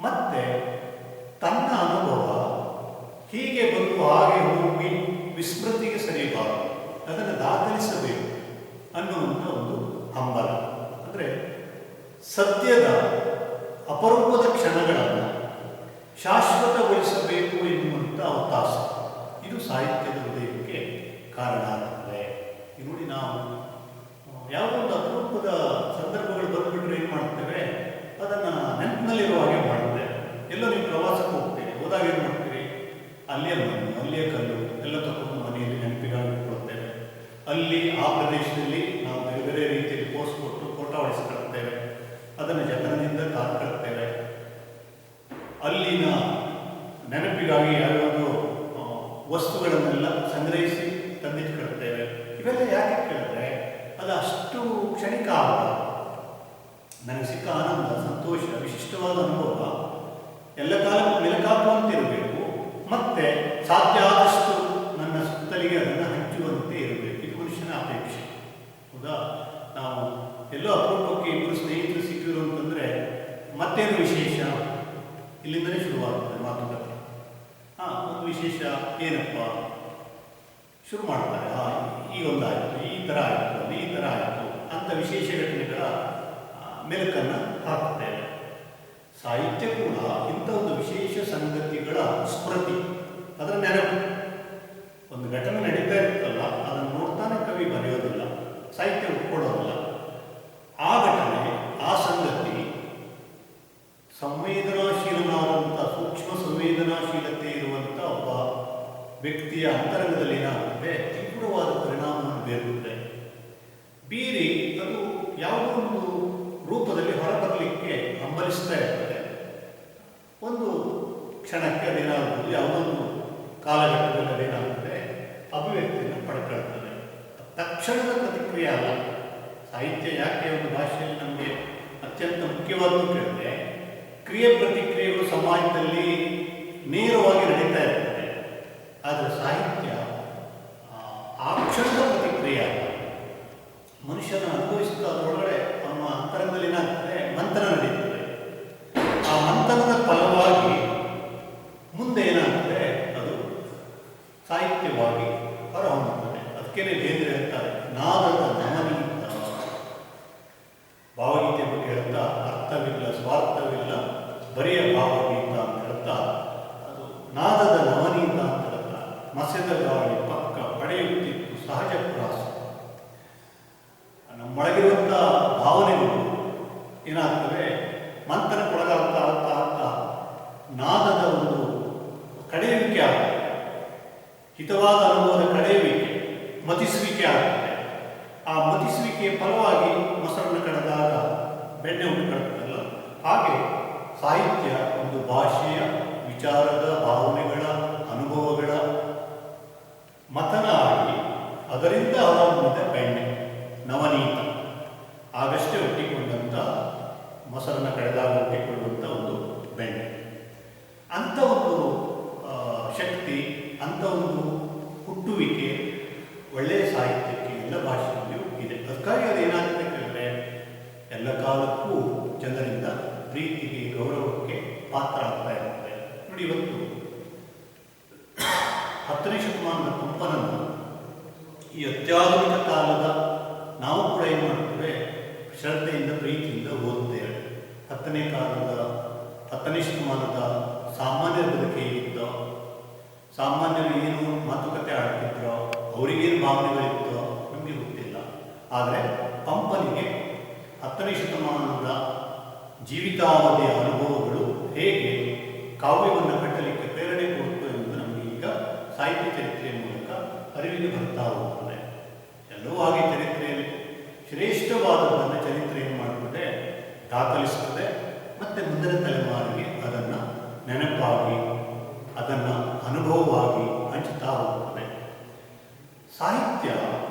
S1: ಮತ್ತು ತನ್ನ ಅನುಭವ ಹೀಗೆ ಬಂದು ಹಾಗೆ ಹೋಗಿ ವಿಸ್ಮೃತಿಗೆ ಸರಿಯಬಾರದು, ಅದನ್ನು ದಾಖಲಿಸಬೇಕು ಅನ್ನುವಂಥ ಒಂದು ಹಂಬಲ. ಅಂದರೆ ಸದ್ಯದ ಅಪರೂಪದ ಕ್ಷಣಗಳನ್ನು ಶಾಶ್ವತಗೊಳಿಸಬೇಕು ಎನ್ನುವಂಥ ಅವಕಾಶ ಇದು ಸಾಹಿತ್ಯದ ಉದಯಕ್ಕೆ ಕಾರಣ ಆಗುತ್ತದೆ. ಈಗ ನೋಡಿ, ನಾವು ಯಾವುದೊಂದು ಅಪರೂಪದ ಸಂದರ್ಭಗಳು ಬಂದುಬಿಟ್ರೆ ಏನು ಮಾಡ್ತೇವೆ, ಅದನ್ನು ನೆನಪಿನಲ್ಲಿರುವ ಹಾಗೆ ಮಾಡ್ತೇವೆ. ಎಲ್ಲೋ ನೀವು ಪ್ರವಾಸಕ್ಕೆ ಹೋಗ್ತೀವಿ, ಹೋದಾಗ ಏನು ಮಾಡ್ತೀವಿ, ಅಲ್ಲಿಯ ಮಣ್ಣು, ಅಲ್ಲಿಯ ಕಲ್ಲು ಎಲ್ಲ ತಗೊಂಡು ಮನೆಯಲ್ಲಿ ನೆನಪಿಗಾಗಿ ಇಟ್ಕೊಳ್ತೇವೆ. ಅಲ್ಲಿ ಆ ಪ್ರದೇಶದಲ್ಲಿ ನಾವು ಬೇರೆ ಬೇರೆ ರೀತಿಯಲ್ಲಿ ಪೋಸ್ಟ್ ಕೊಟ್ಟು ಫೋಟೋ ಹೊಡಿಸ್ಕೊಳ್ತೇವೆ, ಅದನ್ನು ಜತನದಿಂದ ಕಾಪಾಡ್ತೇವೆ. ಅಲ್ಲಿನ ನೆನಪಿಗಾಗಿ ಯಾವ್ಯಾವುದೋ ವಸ್ತುಗಳನ್ನೆಲ್ಲ ಸಂಗ್ರಹಿಸಿ ತಂದಿಟ್ಕೊಳ್ತೇವೆ. ಇವೆಲ್ಲ ಯಾಕೆ ಕೇಳಿದ್ರೆ ಅದು ಅಷ್ಟು ಕ್ಷಣಿಕ ಆಗ ನನಗೆ ಸಿಕ್ಕ ಆನಂದ, ಸಂತೋಷ, ವಿಶಿಷ್ಟವಾದ ಅನುಭವ ಎಲ್ಲ ಕಾಲಕ್ಕೂ ಮೆಲುಕಾಗುವಂತಿರಬೇಕು. ಮತ್ತೆ ಸಾಧ್ಯ ಆದಷ್ಟು ನನ್ನ ಸುತ್ತಲಿಗೆ ಅದನ್ನು ಹಂಚುವಂತೆ ಇರಬೇಕು. ಇದು ಮನುಷ್ಯನ ಅಪೇಕ್ಷೆ. ಹೌದಾ? ನಾವು ಎಲ್ಲೋ ಅಪರೂಪಕ್ಕೆ ಇಬ್ಬರು ಸ್ನೇಹಿತರು ಸಿಕ್ಕಿದ್ರು ಅಂತಂದರೆ ಮತ್ತೇನು ವಿಶೇಷ, ಇಲ್ಲಿಂದಲೇ ಶುರುವಾಗ್ತದೆ ಮಾತುಕತೆ. ಒಂದು ವಿಶೇಷ ಏನಪ್ಪ ಶುರು ಮಾಡ್ತಾರೆ. ಈ ಒಂದಾಯಿತು, ಈ ಥರ ಆಯಿತು, ಈ ಥರ ಆಯಿತು ಅಂತ ವಿಶೇಷ ಘಟನೆಗಳ ಮೆಲುಕನ್ನು ಹಾಕ್ತೇವೆ. ಸಾಹಿತ್ಯ ಕೂಡ ಇಂಥ ಒಂದು ವಿಶೇಷ ಸಂಗತಿಗಳ ಸ್ಮೃತಿ, ಅದರ ನೆನಪು. ಒಂದು ಘಟನೆ ನಡೀತಾ ಇರುತ್ತಲ್ಲ, ಅದನ್ನು ನೋಡ್ತಾನೆ ಕವಿ ಬರೆಯೋದಿಲ್ಲ, ಸಾಹಿತ್ಯ ಉಟ್ಕೊಳ್ಳೋದಿಲ್ಲ. ಆ ಘಟನೆ, ಆ ಸಂಗತಿ ಸಂವೇದನಾಶೀಲನಾದಂಥ, ಸೂಕ್ಷ್ಮ ಸಂವೇದನಾಶೀಲತೆ ಇರುವಂಥ ಒಬ್ಬ ವ್ಯಕ್ತಿಯ ಅಂತರಂಗದಲ್ಲಿ ಏನಾಗುತ್ತೆ, ತೀವ್ರವಾದ ಪರಿಣಾಮವನ್ನು ಬೀರುತ್ತದೆ. ಬೀರಿ ಅದು ಯಾವುದೋ ಒಂದು ರೂಪದಲ್ಲಿ ಹೊರಬರಲಿಕ್ಕೆ ಹಂಬಲಿಸ್ತಾ ಇರ್ತದೆ. ಒಂದು ಕ್ಷಣಕ್ಕೆ ಅದೇನಾಗುತ್ತದೆ, ಯಾವುದೊಂದು ಕಾಲಘಟ್ಟದಲ್ಲಿ ಅದೇನಾಗುತ್ತೆ, ಅಭಿವ್ಯಕ್ತಿಯನ್ನು ಪಡ್ಕೊಳ್ತದೆ. ತಕ್ಷಣದ ಪ್ರತಿಕ್ರಿಯೆ ಅಲ್ಲ. ಸಾಹಿತ್ಯ ಯಾಕೆ ಒಂದು ಭಾಷೆಯಲ್ಲಿ ನಮಗೆ ಅತ್ಯಂತ ಮುಖ್ಯವಾದ್ದು ಕೇಳಿದ್ರೆ, ಕ್ರಿಯೆ ಪ್ರತಿಕ್ರಿಯೆಗಳು ಸಮಾಜದಲ್ಲಿ ನೇರವಾಗಿ ನಡೀತಾ ಇರ್ತದೆ. ಆದರೆ ಸಾಹಿತ್ಯ ಆ ಕ್ಷಣ ತಕ್ಷಣದ ಪ್ರತಿಕ್ರಿಯೆ ಅಲ್ಲ. ಮನುಷ್ಯನ ಅನುಭವಿಸುತ್ತಾ ಅದರೊಳಗಡೆ ಅವನ ಅಂತರಂಗದಲ್ಲಿ ಏನಾಗ್ತದೆ, ಮಂಥನ ನಡೀತದೆ. ಆ ಮಂಥನದ ಫಲವಾಗಿ ಮುಂದೆ ಏನಾಗ್ತದೆ, ಅದು ಸಾಹಿತ್ಯವಾಗಿ ಹೊರಹೊಮ್ಮುತ್ತದೆ. ಅದಕ್ಕೇನೆ ಬೇಂದ್ರೆ ಹೇಳ್ತಾರೆ, ನಾದದ ನಮನೀತ. ಭಾವಗೀತೆ ಬಗ್ಗೆ ಹೇಳ್ತಾ ಅರ್ಥವಿಲ್ಲ, ಸ್ವಾರ್ಥವಿಲ್ಲ, ಬರೆಯ ಭಾವಗೀತ ಅಂತ ಹೇಳ್ತಾ ಅದು ನಾದದ ನವನೀತ ಅಂತ ಹೇಳ್ತಾ, ಮಸೆದ ಗಾಳಿ ಪಕ್ಕ ಪಡೆಯುತ್ತಿತ್ತು ಸಹಜ ಪ್ರಾಸ. ನಮ್ಮೊಳಗಿರುವಂಥ ಭಾವನೆಗಳು ಏನಾಗ್ತವೆ, ಮಂಥನಕ್ಕೊಳಗಾಗ್ತಾ ಆಗ್ತಾ ಆಗ್ತಾ ನಾದದ ಒಂದು ಕಡೆಯುವಿಕೆ ಆಗ್ತದೆ. ಹಿತವಾದ ಅನುಭವದ ಕಡೆಯುವಿಕೆ, ಮತಿಸುವಿಕೆ ಆಗ್ತದೆ. ಆ ಮತಿಸುವಿಕೆಯ ಫಲವಾಗಿ ಮೊಸರನ್ನು ಕಳೆದಾಗ ಬೆಣ್ಣೆ ಉಂಟುಕೊಳ್ಳುತ್ತಲ್ಲ, ಹಾಗೆ ಸಾಹಿತ್ಯ ಒಂದು ಭಾಷೆಯ, ವಿಚಾರದ, ಭಾವನೆಗಳ, ಅನುಭವಗಳ ಮಥನ ಆಗಿ ಅದರಿಂದ ಹೊರಹೊಮ್ಮಿದ ಬೆಣ್ಣೆ ನವನೀತ. ಆಗಷ್ಟೇ ಒಟ್ಟಿಕೊಂಡಂಥ ಮೊಸರನ್ನು ಕಳೆದಾಗ ಒಟ್ಟಿಕೊಳ್ಳುವಂಥ ಒಂದು ಬೆಣ್ಣೆ. ಅಂಥ ಒಂದು ಶಕ್ತಿ, ಅಂಥ ಒಂದು ಹುಟ್ಟುವಿಕೆ ಒಳ್ಳೆಯ ಸಾಹಿತ್ಯಕ್ಕೆ ಎಲ್ಲ ಭಾಷೆಯಲ್ಲಿಯೂ ಇದೆ. ಅದಕ್ಕಾಗಿ ಅದು ಏನಾಗುತ್ತೆ ಕೇಳಿದ್ರೆ, ಎಲ್ಲ ಕಾಲಕ್ಕೂ ಜನರಿಂದ ಪ್ರೀತಿಗೆ, ಗೌರವಕ್ಕೆ ಪಾತ್ರ ಆಗ್ತಾ ಇರುತ್ತೆ. ನೋಡಿ, ಇವತ್ತು 10ನೇ ಶತಮಾನದ ಪಂಪನನ್ನು ಈ ಅತ್ಯಾಧುನಿಕ ಕಾಲದ ನಾವು ಕೂಡ ಏನು ಮಾಡ್ತೇವೆ, ಶ್ರದ್ಧೆಯಿಂದ, ಪ್ರೀತಿಯಿಂದ ಓದ್ತೇವೆ. 10ನೇ ಶತಮಾನದ ಸಾಮಾನ್ಯರ ಬದುಕು ಹೇಗಿದ್ದೋ, ಸಾಮಾನ್ಯರು ಏನು ಮಾತುಕತೆ ಆಡ್ತಿದ್ರೋ, ಅವರಿಗೇನು ಭಾವನೆಗಳಿತ್ತೋ ನಮಗೆ ಗೊತ್ತಿಲ್ಲ. ಆದರೆ ಪಂಪನಿಗೆ 10ನೇ ಶತಮಾನದ ಜೀವಿತಾವಧಿಯ ಅನುಭವಗಳು ಹೇಗೆ ಕಾವ್ಯವನ್ನು ಕಟ್ಟಲಿಕ್ಕೆ ಪ್ರೇರಣೆ ಕೊಡ್ತು ಎಂಬುದು ನಮಗೆ ಈಗ ಸಾಹಿತ್ಯ ಚರಿತ್ರೆಯ ಮೂಲಕ ಅರಿವಿಗೆ ಬರ್ತಾ ಹೋಗ್ತದೆ. ಎಲ್ಲವೂ ಹಾಗೆ ಚರಿತ್ರೆಯಲ್ಲಿ ಶ್ರೇಷ್ಠವಾದದ್ದನ್ನು ಚರಿತ್ರೆ ಏನು ಮಾಡಿಬಿಟ್ಟೆ ದಾಖಲಿಸ್ತದೆ. ಮತ್ತು ಮುಂದಿನ ತಲೆಮಾರಿಗೆ ಅದನ್ನು ನೆನಪಾಗಿ, ಅದನ್ನು ಅನುಭವವಾಗಿ ಹಂಚುತ್ತಾ ಹೋಗ್ತದೆ. ಸಾಹಿತ್ಯ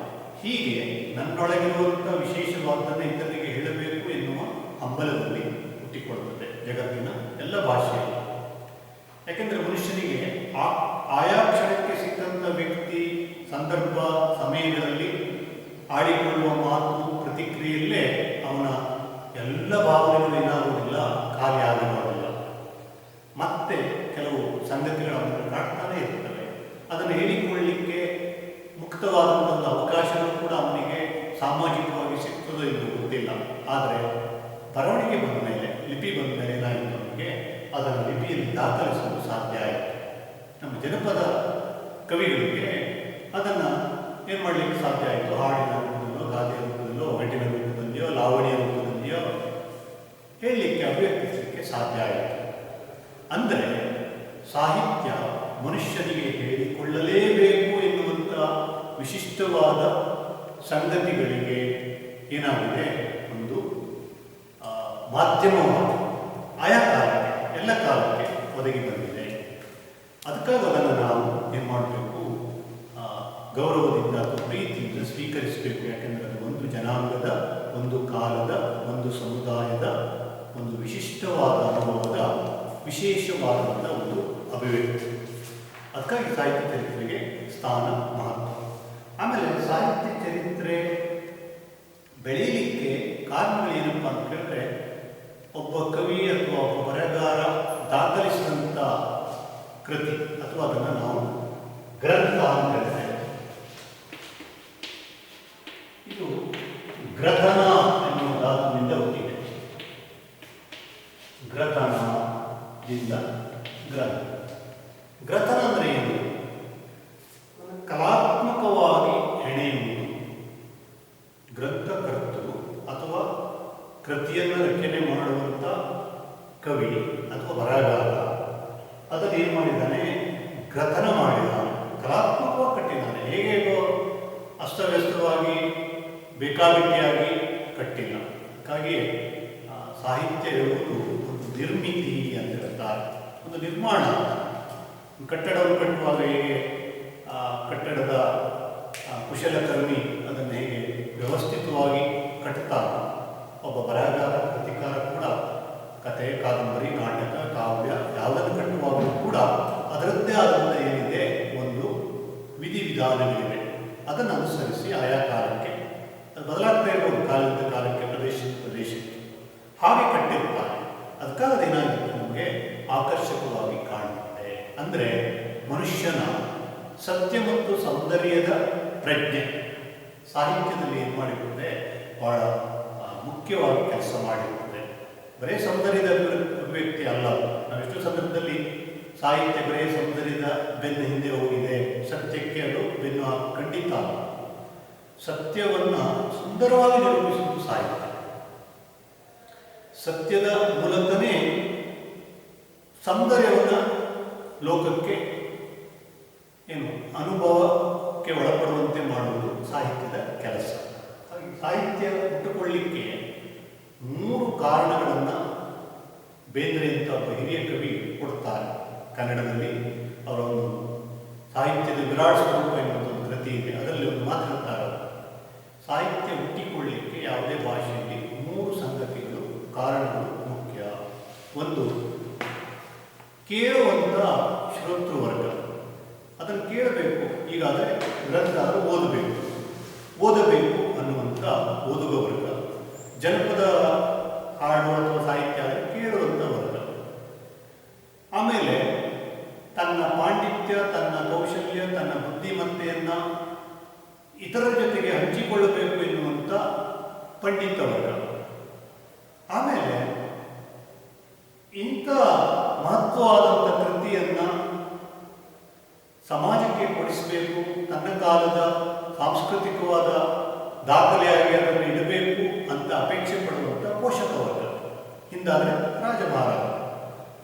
S1: ಹೀಗೆ ನನ್ನೊಳಗಿರುವಂಥ ವಿಶೇಷವಾದನ್ನು ಇತರರಿಗೆ ಹೇಳಬೇಕು ಎನ್ನುವ ಹಂಬಲದಲ್ಲಿ ಹುಟ್ಟಿಕೊಳ್ಳುತ್ತದೆ ಜಗತ್ತಿನ ಎಲ್ಲ ಭಾಷೆಯಲ್ಲಿ. ಯಾಕೆಂದರೆ ಮನುಷ್ಯನಿಗೆ ಆಯಾ ಕ್ಷಣಕ್ಕೆ ಸಿಕ್ಕಂಥ ವ್ಯಕ್ತಿ, ಸಂದರ್ಭ, ಸಮಯಗಳಲ್ಲಿ ಆಡಿಕೊಳ್ಳುವ ಮಾತು, ಪ್ರತಿಕ್ರಿಯೆಯಲ್ಲೇ ಅವನ ಎಲ್ಲ ಭಾವನೆಗಳು ಏನಾಗುವುದಿಲ್ಲ, ಖಾಲಿ ಆಗಿರೋದಿಲ್ಲ. ಮತ್ತೆ ಕೆಲವು ಸಂಗತಿಗಳನ್ನು ಕಾಡ್ತಾನೆ ಇರ್ತವೆ. ಅದನ್ನು ಹೇಳಿಕೊಳ್ಳಲಿಕ್ಕೆ ಮುಕ್ತವಾದಂಥ ಒಂದು ಅವಕಾಶವೂ ಕೂಡ ಅವನಿಗೆ ಸಾಮಾಜಿಕವಾಗಿ ಸಿಗ್ತದೋ ಎಂದು ಗೊತ್ತಿಲ್ಲ. ಆದರೆ ಬರವಣಿಗೆ ಬಂದ ಮೇಲೆ, ಲಿಪಿ ಬಂದ ಮೇಲೆ ಏನಾಯಿತು, ನಮಗೆ ಅದನ್ನು ಲಿಪಿಯಲ್ಲಿ ದಾಖಲಿಸಲು ಸಾಧ್ಯ ಆಯಿತು. ನಮ್ಮ ಜನಪದ ಕವಿಗಳಿಗೆ ಅದನ್ನು ಏನು ಮಾಡಲಿಕ್ಕೆ ಸಾಧ್ಯ ಆಯಿತು, ಹಾಡಿನ ರೂಪದಲ್ಲೋ, ಗಾದೆಯ ರೂಪದಲ್ಲೋ, ಒಗಟಿನ ರೂಪದಲ್ಲಿಯೋ, ಲಾವಣಿಯ ರೂಪದಲ್ಲಿಯೋ ಹೇಳಲಿಕ್ಕೆ, ಅಭಿವ್ಯಕ್ತಿಸಲಿಕ್ಕೆ ಸಾಧ್ಯ ಆಯಿತು. ಅಂದರೆ ಸಾಹಿತ್ಯ ಮನುಷ್ಯನಿಗೆ ಹೇಳಿಕೊಳ್ಳಲೇಬೇಕು ಎನ್ನುವಂಥ ವಿಶಿಷ್ಟವಾದ ಸಂಗತಿಗಳಿಗೆ ಏನಾಗಿದೆ, ಒಂದು ಮಾಧ್ಯಮವಾಗಿ ಆಯಾ ಕಾಲಕ್ಕೆ, ಎಲ್ಲ ಕಾಲಕ್ಕೆ ಒದಗಿ ಬಂದಿದೆ. ಅದಕ್ಕಾಗಿ ಅದನ್ನು ನಾವು ಏನು ಮಾಡಬೇಕು, ಗೌರವದಿಂದ ಅಥವಾ ಪ್ರೀತಿಯಿಂದ ಸ್ವೀಕರಿಸಬೇಕು. ಯಾಕೆಂದರೆ ಅದು ಒಂದು ಜನಾಂಗದ, ಒಂದು ಕಾಲದ, ಒಂದು ಸಮುದಾಯದ ಒಂದು ವಿಶಿಷ್ಟವಾದ ಅನುಭವದ ವಿಶೇಷವಾದಂಥ ಒಂದು ಅಭಿವ್ಯಕ್ತಿ. ಅದಕ್ಕಾಗಿ ಸಾಹಿತ್ಯ ಚರಿತ್ರೆಗೆ ಸ್ಥಾನ, ಮಹತ್ವ. ಆಮೇಲೆ ಸಾಹಿತ್ಯ ಚರಿತ್ರೆ ಬೆಳೆಯಲಿಕ್ಕೆ ಕಾರಣಗಳೇನಪ್ಪ ಅಂತ ಕೇಳಿದ್ರೆ, ಒಬ್ಬ ಕವಿ ಅಥವಾ ಒಬ್ಬ ಬರಹಗಾರ ದಾಖಲಿಸಿದಂಥ ಕೃತಿ ಅಥವಾ ಅದನ್ನು ನಾವು ಗ್ರಂಥ ಅಂತ ಹೇಳ್ತೇವೆ. ಇದು ಗ್ರಥನ ಎನ್ನುವ ಧಾತುವಿನಿಂದ ಹುಟ್ಟಿದೆ. ಗ್ರಥನದಿಂದ ಗ್ರಂಥ. ಗ್ರಥನ ಅಂದರೆ ಏನು? ಕಲಾತ್ಮಕವಾಗಿ ಹೆಣೆಯುವುದು. ಗ್ರಂಥಕರ್ತರು ಅಥವಾ ಕೃತಿಯನ್ನು ರಚನೆ ಮಾಡುವಂಥ ಕವಿ ಅಥವಾ ಬರಹಗಾರ ಅದನ್ನು ಏನು ಮಾಡಿದ್ದಾನೆ, ಗ್ರಥನ ಮಾಡಿದ್ದಾನೆ, ಕಲಾತ್ಮಕವಾಗಿ ಕಟ್ಟಿದ್ದಾನೆ. ಹೇಗೇಗೋ ಅಸ್ತವ್ಯಸ್ತವಾಗಿ ಬೇಕಾಬಿಟ್ಟಿಯಾಗಿ ಕಟ್ಟಿಲ್ಲ. ಹಾಗಾಗಿ ಸಾಹಿತ್ಯ ಹೇಳುವುದು ಒಂದು ನಿರ್ಮಿತಿ ಅಂತ ಹೇಳ್ತಾರೆ, ಒಂದು ನಿರ್ಮಾಣ. ಕಟ್ಟಡವನ್ನು ಕಟ್ಟುವಾಗ ಹೇಗೆ ಕಟ್ಟಡದ ಕುಶಲಕರ್ಮಿ ಅದನ್ನು ಹೇಗೆ ವ್ಯವಸ್ಥಿತವಾಗಿ ಕಟ್ಟುತ್ತಾರೆ, ಒಬ್ಬ ಬರಹಗಾರ, ಕೃತಿಕಾರ ಕೂಡ ಕಥೆ, ಕಾದಂಬರಿ, ನಾಟಕ, ಕಾವ್ಯ ಯಾವುದನ್ನು ಕಟ್ಟುವಾಗಲೂ ಕೂಡ ಅದರದ್ದೇ ಆದಂಥ ಏನಿದೆ, ಒಂದು ವಿಧಿವಿಧಾನಗಳಿವೆ. ಅದನ್ನು ಅನುಸರಿಸಿ ಆಯಾ ಕಾಲಕ್ಕೆ ಅದು ಬದಲಾಗ್ತಾ ಇರ್ಬೋದು, ಕಾಲದಿಂದ ಕಾಲಕ್ಕೆ, ಪ್ರದೇಶದಿಂದ ಪ್ರದೇಶಕ್ಕೆ ಹಾಗೆ ಕಟ್ಟಿರ್ತಾರೆ. ಅದಕ್ಕಾಗಿ ಅದೇನಾಗುತ್ತೆ, ನಮಗೆ ಆಕರ್ಷಕವಾಗಿ ಕಾಣುತ್ತೆ. ಅಂದರೆ ಮನುಷ್ಯನ ಸತ್ಯ ಮತ್ತು ಸೌಂದರ್ಯದ ಪ್ರಜ್ಞೆ ಸಾಹಿತ್ಯದಲ್ಲಿ ಏನು ಮಾಡಿರ್ತದೆ, ಬಹಳ ಮುಖ್ಯವಾಗಿ ಕೆಲಸ ಮಾಡಿರ್ತದೆ. ಬರೀ ಸೌಂದರ್ಯದ ಅಭಿವ್ಯಕ್ತಿ ಅಲ್ಲ. ನಾವೆಷ್ಟು ಸಂದರ್ಭದಲ್ಲಿ ಸಾಹಿತ್ಯ ಬರೀ ಸೌಂದರ್ಯದ ಬೆನ್ನ ಹಿಂದೆ ಹೋಗಿದೆ, ಸತ್ಯಕ್ಕೆ ಅದು ಬೆನ್ನು ಖಂಡಿತ ಅಲ್ಲ. ಸತ್ಯವನ್ನು ಸುಂದರವಾಗಿ ನಿರೂಪಿಸುವುದು ಸಾಹಿತ್ಯ. ಸತ್ಯದ ಮೂಲಕನೇ ಸೌಂದರ್ಯವನ್ನು ಲೋಕಕ್ಕೆ ಅನುಭವಕ್ಕೆ ಒಳಪಡುವಂತೆ ಮಾಡುವುದು ಸಾಹಿತ್ಯದ ಕೆಲಸ. ಸಾಹಿತ್ಯ ಹುಟ್ಟುಕೊಳ್ಳಿಕ್ಕೆ 3 ಕಾರಣಗಳನ್ನು ಬೇಂದ್ರೆ ಅಂತ ಒಬ್ಬ ಹಿರಿಯ ಕವಿ ಕೊಡ್ತಾರೆ. ಕನ್ನಡದಲ್ಲಿ ಅವರ ಒಂದು ಸಾಹಿತ್ಯದ ವಿರಾಟ್ ಸ್ವರೂಪ ಎನ್ನುವಂಥ ಒಂದು ಕೃತಿ ಇದೆ, ಅದರಲ್ಲಿ ಒಂದು ಮಾತಾಡ್ತಾರೆ. ಸಾಹಿತ್ಯ ಹುಟ್ಟಿಕೊಳ್ಳಿಕ್ಕೆ ಯಾವುದೇ ಭಾಷೆಯಲ್ಲಿ 3 ಸಂಗತಿಗಳು, ಕಾರಣಗಳು ಮುಖ್ಯ. ಒಂದು, ಕೇಳುವಂಥ ಶ್ರೋತೃವರ್ಗ, ಅದನ್ನು ಕೇಳಬೇಕು. ಈಗಾದರೆ ಗ್ರಂಥ ಓದಬೇಕು ಅನ್ನುವಂಥ ಓದುಗ ವರ್ಗ. ಜನಪದ ಹಾಡು ಅಥವಾ ಸಾಹಿತ್ಯ ಆದರೆ ಕೇಳುವಂಥ ವರ್ಗ. ಆಮೇಲೆ ತನ್ನ ಪಾಂಡಿತ್ಯ, ತನ್ನ ಕೌಶಲ್ಯ, ತನ್ನ ಬುದ್ಧಿಮತ್ತೆಯನ್ನು ಇತರರ ಜೊತೆಗೆ ಹಂಚಿಕೊಳ್ಳಬೇಕು ಎನ್ನುವಂಥ ಪಂಡಿತ ವರ್ಗ. ಆಮೇಲೆ ಇಂಥ ಮಹತ್ವವಾದಂಥ ಕೃತಿಯನ್ನು ಸಮಾಜಕ್ಕೆ ಕೊಡಿಸಬೇಕು, ತನ್ನ ಕಾಲದ ಸಾಂಸ್ಕೃತಿಕವಾದ ದಾಖಲೆಯಾಗಿ ಅದನ್ನು ಇಡಬೇಕು ಅಂತ ಅಪೇಕ್ಷೆ ಪಡುವಂಥ ಪೋಷಕ ವರ್ಗ. ಹಿಂದಾದರೆ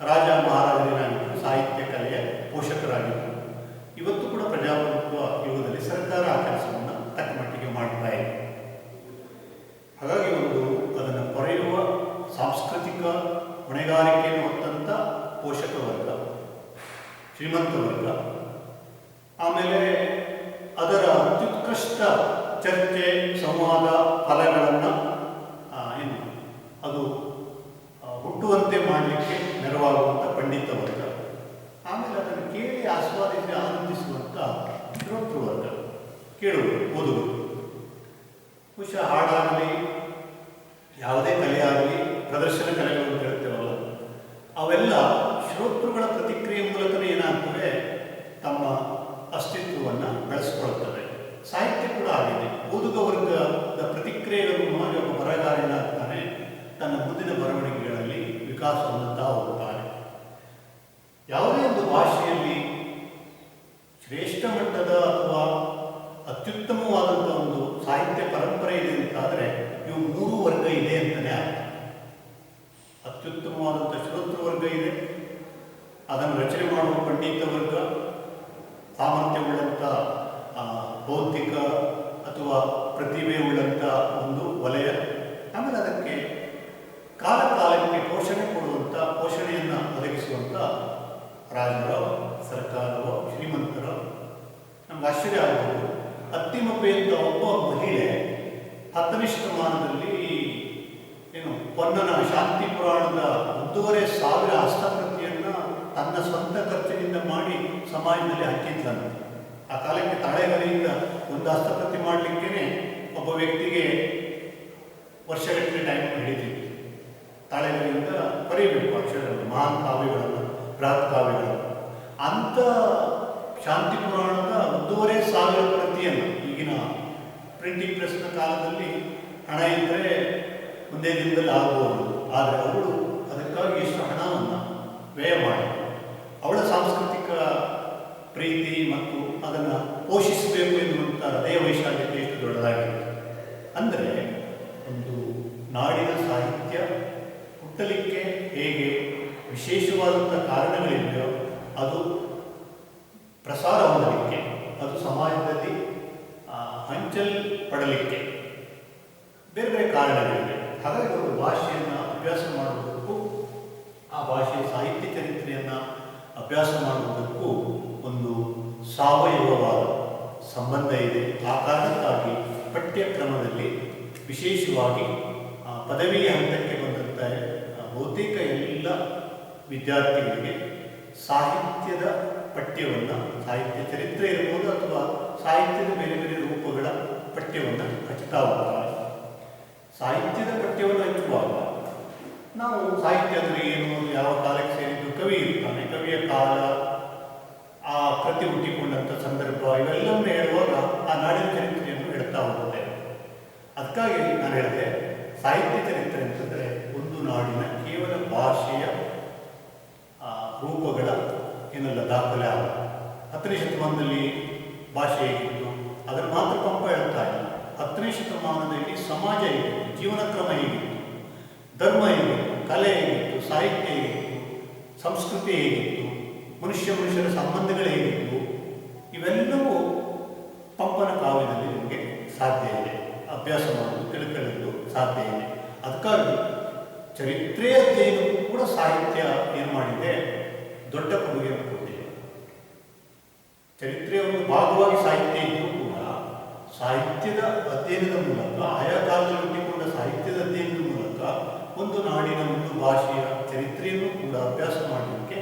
S1: ರಾಜ ಮಹಾರಾಜರೇನಾಗಿದ್ದರು, ಸಾಹಿತ್ಯ ಕಲೆಯ ಪೋಷಕರಾಗಿದ್ದರು. ಇವತ್ತು ಕೂಡ ಪ್ರಜಾಪ್ರಭುತ್ವ ಯುಗದಲ್ಲಿ ಸರ್ಕಾರ ಆ ಕೆಲಸವನ್ನು ತಕ್ಕ ಮಟ್ಟಿಗೆ ಮಾಡ್ತಾ ಇದೆ. ಹಾಗಾಗಿ ಅದನ್ನು ಪೊರೆಯುವ ಸಾಂಸ್ಕೃತಿಕ ಹೊಣೆಗಾರಿಕೆಯನ್ನು ಹೊತ್ತಂಥ ಪೋಷಕ ವರ್ಗ, ಶ್ರೀಮಂತ ವರ್ಗ. ಆಮೇಲೆ ಅದರ ಅತ್ಯುತ್ಕೃಷ್ಟ ಚರ್ಚೆ, ಸಂವಾದ, ಫಲಗಳನ್ನು ಅದು ಹುಟ್ಟುವಂತೆ ಮಾಡಲಿಕ್ಕೆ ನೆರವಾಗುವಂಥ ಪಂಡಿತ ವರ್ಗ. ಆಮೇಲೆ ಅದನ್ನು ಕೇಳಿ ಆಸ್ವಾದಿಸಿ ಆನಂದಿಸುವಂಥ ಶ್ರೋತೃವರ್ಗ, ಕೇಳುವುದು, ಓದುವುದು. ಬಹುಶಃ ಹಾಡಾಗಲಿ, ಯಾವುದೇ ಕಲೆಯಾಗಲಿ, ಪ್ರದರ್ಶನ ಕಲೆಗಳು ಅಂತ ಹೇಳ್ತೇವಲ್ಲ, ಅವೆಲ್ಲ ಶ್ರೋತೃಗಳ ಪ್ರತಿಕ್ರಿಯೆ ಮೂಲಕನೇ ಏನಾಗ್ತವೆ, ತಮ್ಮ ಅಸ್ತಿತ್ವವನ್ನು ಬೆಳೆಸ್ಕೊಳ್ತವೆ. ಸಾಹಿತ್ಯ ಕೂಡ ಆಗಿದೆ. ಓದುಗ ವರ್ಗದ ಪ್ರತಿಕ್ರಿಯೆಗಳು ಮಾಡಿ ಒಬ್ಬ ಬರಹಗಾರ ಏನಾಗ್ತಾನೆ, ತನ್ನ ಮುಂದಿನ ಬರವಣಿಗೆಗಳಲ್ಲಿ ವಿಕಾಸ ಹೊಂದುತ್ತಾ ಹೋಗ್ತಾನೆ. ಯಾವುದೇ ಒಂದು ಭಾಷೆಯಲ್ಲಿ ಶ್ರೇಷ್ಠ ಮಟ್ಟದ ಅಥವಾ ಅತ್ಯುತ್ತಮವಾದಂಥ ಒಂದು ಸಾಹಿತ್ಯ ಪರಂಪರೆ ಇದೆ ಅಂತಾದರೆ ಇವು 3 ವರ್ಗ ಇದೆ ಅಂತಲೇ ಅರ್ಥ. ಅತ್ಯುತ್ತಮವಾದಂಥ ಶ್ರೋತೃವರ್ಗ ಇದೆ, ಅದನ್ನು ರಚನೆ ಮಾಡುವ ಪಂಡಿತ ವರ್ಗ, ಸಾಮರ್ಥ್ಯವುಳ್ಳಂಥ ಬೌದ್ಧಿಕ ಅಥವಾ ಪ್ರತಿಭೆ ಉಳ್ಳಂಥ ಒಂದು ವಲಯ. ಆಮೇಲೆ ಅದಕ್ಕೆ ಕಾಲಕ್ಕೆ ಪೋಷಣೆಯನ್ನು ಒದಗಿಸುವಂಥ ರಾಜರೋ, ಸರ್ಕಾರವೋ, ಶ್ರೀಮಂತರೋ. ನಮ್ಗೆ ಆಶ್ಚರ್ಯ ಆಗ್ಬೋದು, ಅತ್ತಿಮಬ್ಬೆ ಅಂತ ಒಬ್ಬ ಮಹಿಳೆ 10ನೇ ಶತಮಾನದಲ್ಲಿ ಪೊನ್ನನ ಶಾಂತಿ ಪುರಾಣದ 1,500 ಹಸ್ತಪ್ರತಿಯನ್ನು ತನ್ನ ಸ್ವಂತ ಖರ್ಚಿನಿಂದ ಮಾಡಿ ಸಮಾಜದಲ್ಲಿ ಹಂಚಿದ್ದಾನೆ. ಆ ಕಾಲಕ್ಕೆ ತಾಳೆಗರಿಯಿಂದ ಒಂದು ಹಸ್ತಪ್ರತಿ ಮಾಡಲಿಕ್ಕೇ ಒಬ್ಬ ವ್ಯಕ್ತಿಗೆ ವರ್ಷಗಟ್ಟಲೆ ಟೈಮ್ ಹಿಡಿತಿತ್ತು. ತಾಳೆಗರಿಯಿಂದ ಬರೀಬೇಕು ಅಕ್ಷರಗಳನ್ನು, ಮಹಾನ್ ಕಾವ್ಯಗಳನ್ನು, ಬೃಹತ್ ಕಾವ್ಯಗಳನ್ನು. ಅಂಥ ಶಾಂತಿ ಪುರಾಣದ 1,500 ಪ್ರತಿಯನ್ನು, ಈಗಿನ ಪ್ರಿಂಟಿಂಗ್ ಪ್ರೆಸ್ನ ಕಾಲದಲ್ಲಿ ಹಣ ಇದ್ದರೆ ಒಂದೇ ದಿನದಲ್ಲಿ ಆಗಬಹುದು. ಆದರೆ ಅವಳು ಅದಕ್ಕಾಗಿ ಎಷ್ಟು ಹಣವನ್ನು ವ್ಯಯ ಮಾಡಿ ಅವಳ ಸಾಂಸ್ಕೃತಿಕ ಪ್ರೀತಿ ಮತ್ತು ಅದನ್ನು ಪೋಷಿಸಬೇಕು ಎನ್ನುವಂಥ ಹೃದಯ ವೈಶಾಲ್ಯತೆ ಎಷ್ಟು ದೊಡ್ಡದಾಗಿದೆ. ಅಂದರೆ ಒಂದು ನಾಡಿನ ಸಾಹಿತ್ಯ ಹುಟ್ಟಲಿಕ್ಕೆ ಹೇಗೆ ವಿಶೇಷವಾದಂಥ ಕಾರಣಗಳಿವೆಯೋ ಅದು ಪ್ರಸಾರ ಹೊಂದಲಿಕ್ಕೆ, ಅದು ಸಮಾಜದಲ್ಲಿ ಹಂಚಲ್ಪಡಲಿಕ್ಕೆ ಬೇರೆ ಬೇರೆ ಕಾರಣಗಳಿವೆ. ಹಾಗಾಗಿ ಒಂದು ಭಾಷೆಯನ್ನು ಅಭ್ಯಾಸ ಮಾಡುವುದಕ್ಕೂ ಆ ಭಾಷೆಯ ಸಾಹಿತ್ಯ ಚರಿತ್ರೆಯನ್ನು ಅಭ್ಯಾಸ ಮಾಡುವುದಕ್ಕೂ ಒಂದು ಸಾವಯವವಾದ ಸಂಬಂಧ ಇದೆ. ಆ ಕಾರಣಕ್ಕಾಗಿ ಪಠ್ಯಕ್ರಮದಲ್ಲಿ ವಿಶೇಷವಾಗಿ ಪದವಿಯ ಹಂತಕ್ಕೆ ಬಂದಂಥ ಬಹುತೇಕ ಎಲ್ಲ ವಿದ್ಯಾರ್ಥಿಗಳಿಗೆ ಸಾಹಿತ್ಯದ ಪಠ್ಯವನ್ನು, ಸಾಹಿತ್ಯ ಚರಿತ್ರೆ ಇರ್ಬೋದು ಅಥವಾ ಸಾಹಿತ್ಯದ ಬೇರೆ ಬೇರೆ ರೂಪ ರೂಪಗಳ ಪಠ್ಯವನ್ನು ಹಚ್ಚುತ್ತಾ ಹೋಗ್ತಾರೆ. ಸಾಹಿತ್ಯದ ಪಠ್ಯವನ್ನು ಹಚ್ಚುವಾಗ ನಾವು ಸಾಹಿತ್ಯ ಅಂದರೆ ಏನು, ಯಾವ ಕಾಲಕ್ಕೆ ಸೇರಿದ್ದು, ಕವಿ ಇರ್ತಾನೆ, ಕವಿಯ ಕಾಲ, ಆ ಕೃತಿ ಹುಟ್ಟಿಕೊಂಡಂಥ ಸಂದರ್ಭ, ಇವೆಲ್ಲವನ್ನೂ ಹೇಳುವಾಗ ಆ ನಾಡಿನ ಚರಿತ್ರೆಯನ್ನು ಹೇಳ್ತಾ ಹೋಗುತ್ತೆ. ಅದಕ್ಕಾಗಿ ನಾನು ಹೇಳಿದೆ, ಸಾಹಿತ್ಯ ಚರಿತ್ರೆ ಅಂತಂದರೆ ಒಂದು ನಾಡಿನ ಕೇವಲ ಭಾಷೆಯ ರೂಪಗಳ ಏನೆಲ್ಲ ದಾಖಲೆ ಆಗ 10ನೇ ಶತಮಾನದಲ್ಲಿ ಭಾಷೆ ಹೇಗಿತ್ತು ಅದನ್ನು ಮಾತ್ರ ಪಂಪ ಹೇಳ್ತಾ ಇಲ್ಲ. 10ನೇ ಶತಮಾನದಲ್ಲಿ ಸಮಾಜ ಹೇಗಿತ್ತು, ಜೀವನ ಕ್ರಮ ಹೇಗಿತ್ತು, ಧರ್ಮ ಹೇಗಿತ್ತು, ಕಲೆ ಹೇಗಿತ್ತು, ಸಾಹಿತ್ಯ ಹೇಗಿತ್ತು, ಸಂಸ್ಕೃತಿ ಹೇಗಿತ್ತು, ಮನುಷ್ಯರ ಸಂಬಂಧಗಳು ಹೇಗಿತ್ತು, ಇವೆಲ್ಲವೂ ಪಂಪನ ಕಾವ್ಯದಲ್ಲಿ ನಿಮಗೆ ಸಾಧ್ಯ ಇದೆ. ಅಭ್ಯಾಸ ಮಾಡಲು ತಿಳ್ಕೊಳ್ಳಲು ಸಾಧ್ಯ ಇದೆ. ಅದಕ್ಕಾಗಿ ಚರಿತ್ರೆಯ ಅಧ್ಯಯನಕ್ಕೂ ಕೂಡ ಸಾಹಿತ್ಯ ಏನು ಮಾಡಿದೆ, ದೊಡ್ಡ ಕೊಡುಗೆಯನ್ನು ಕೊಟ್ಟಿದೆ. ಚರಿತ್ರೆಯ ಒಂದು ಭಾಗವಾಗಿ ಸಾಹಿತ್ಯ ಇದ್ದರೂ ಕೂಡ ಸಾಹಿತ್ಯದ ಅಧ್ಯಯನದ ಮೂಲಕ, ಆಯಾ ಕಾಲದಲ್ಲಿ ಹುಟ್ಟಿಕೊಂಡ ಸಾಹಿತ್ಯದ ಅಧ್ಯಯನದ ಮೂಲಕ ಒಂದು ನಾಡಿನ ಒಂದು ಭಾಷೆಯ ಚರಿತ್ರೆಯನ್ನು ಕೂಡ ಅಭ್ಯಾಸ ಮಾಡಲಿಕ್ಕೆ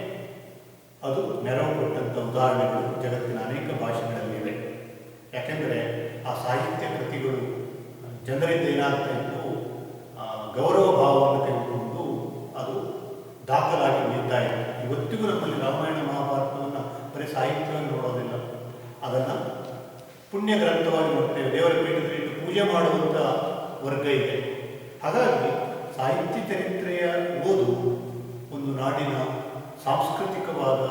S1: ಅದು ನೆರವು ಕೊಟ್ಟಂಥ ಉದಾಹರಣೆಗಳು ಜಗತ್ತಿನ ಅನೇಕ ಭಾಷೆಗಳಲ್ಲಿವೆ. ಯಾಕೆಂದರೆ ಆ ಸಾಹಿತ್ಯ ಕೃತಿಗಳು ಜನರಿಂದ ಏನಾಗ್ತಾ ಇತ್ತು, ಗೌರವ ಭಾವವನ್ನು ತೆಗೆದುಕೊಂಡು ಅದು ದಾಖಲಾಗಿ ನಿಲ್ತಾ ಇತ್ತು. ಇವತ್ತಿಗೂ ನಮ್ಮಲ್ಲಿ ರಾಮಾಯಣ ಮಹಾಭಾರತವನ್ನು ಬರೀ ಸಾಹಿತ್ಯವಾಗಿ ನೋಡೋದಿಲ್ಲ, ಅದನ್ನು ಪುಣ್ಯ ಗ್ರಂಥವಾಗಿ ನೋಡ್ತೇವೆ. ದೇವರ ಪೀಠದಲ್ಲಿ ಪೂಜೆ ಮಾಡುವಂಥ ವರ್ಗ ಇದೆ. ಹಾಗಾಗಿ ಸಾಹಿತ್ಯ ಚರಿತ್ರೆಯ ಓದು ಒಂದು ನಾಡಿನ ಸಾಂಸ್ಕೃತಿಕವಾದ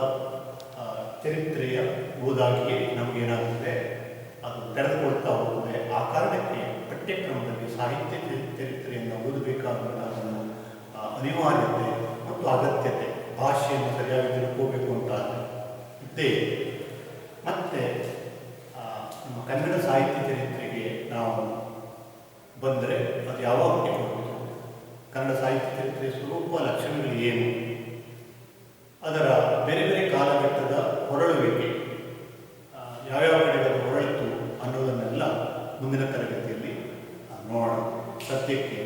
S1: ಚರಿತ್ರೆಯ ಓದಾಗಿಯೇ ನಮಗೇನಾಗುತ್ತೆ, ಅದು ತೆರೆದುಕೊಳ್ತಾ ಹೋಗುತ್ತದೆ. ಆ ಕಾರಣಕ್ಕೆ ಪಠ್ಯಕ್ರಮದಲ್ಲಿ ಸಾಹಿತ್ಯ ಚರಿತ್ರೆಯನ್ನು ಓದಬೇಕಾದಂತಹ ಅನಿವಾರ್ಯತೆ ಮತ್ತು ಅಗತ್ಯತೆ, ಭಾಷೆಯನ್ನು ಸರಿಯಾಗಿ ತಿಳ್ಕೋಬೇಕು ಅಂತ ಇದ್ದೇ. ಮತ್ತು ನಮ್ಮ ಕನ್ನಡ ಸಾಹಿತ್ಯ ಚರಿತ್ರೆಗೆ ನಾವು ಬಂದರೆ ಅದು ಯಾವಾಗ ಹುಟ್ಟಿಕೊಂಡಿತು, ಕನ್ನಡ ಸಾಹಿತ್ಯ ಚರಿತ್ರೆಯ ಸ್ವರೂಪ ಲಕ್ಷಣಗಳು ಏನು, ಅದರ ಬೇರೆ ಬೇರೆ ಕಾಲಘಟ್ಟದ ಹೊರಳುವಿಕೆ, ಯಾವ್ಯಾವ ಕಡೆಗೆ ಅದು ಹೊರಳಿತು ಅನ್ನೋದನ್ನೆಲ್ಲ ಮುಂದಿನ ತರಗತಿಯಲ್ಲಿ ನೋಡೋಣ. ಸದ್ಯಕ್ಕೆ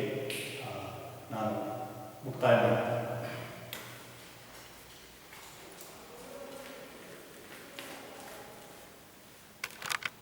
S1: ನಾನು ಮುಕ್ತಾಯ ಮಾಡ್ತೇನೆ.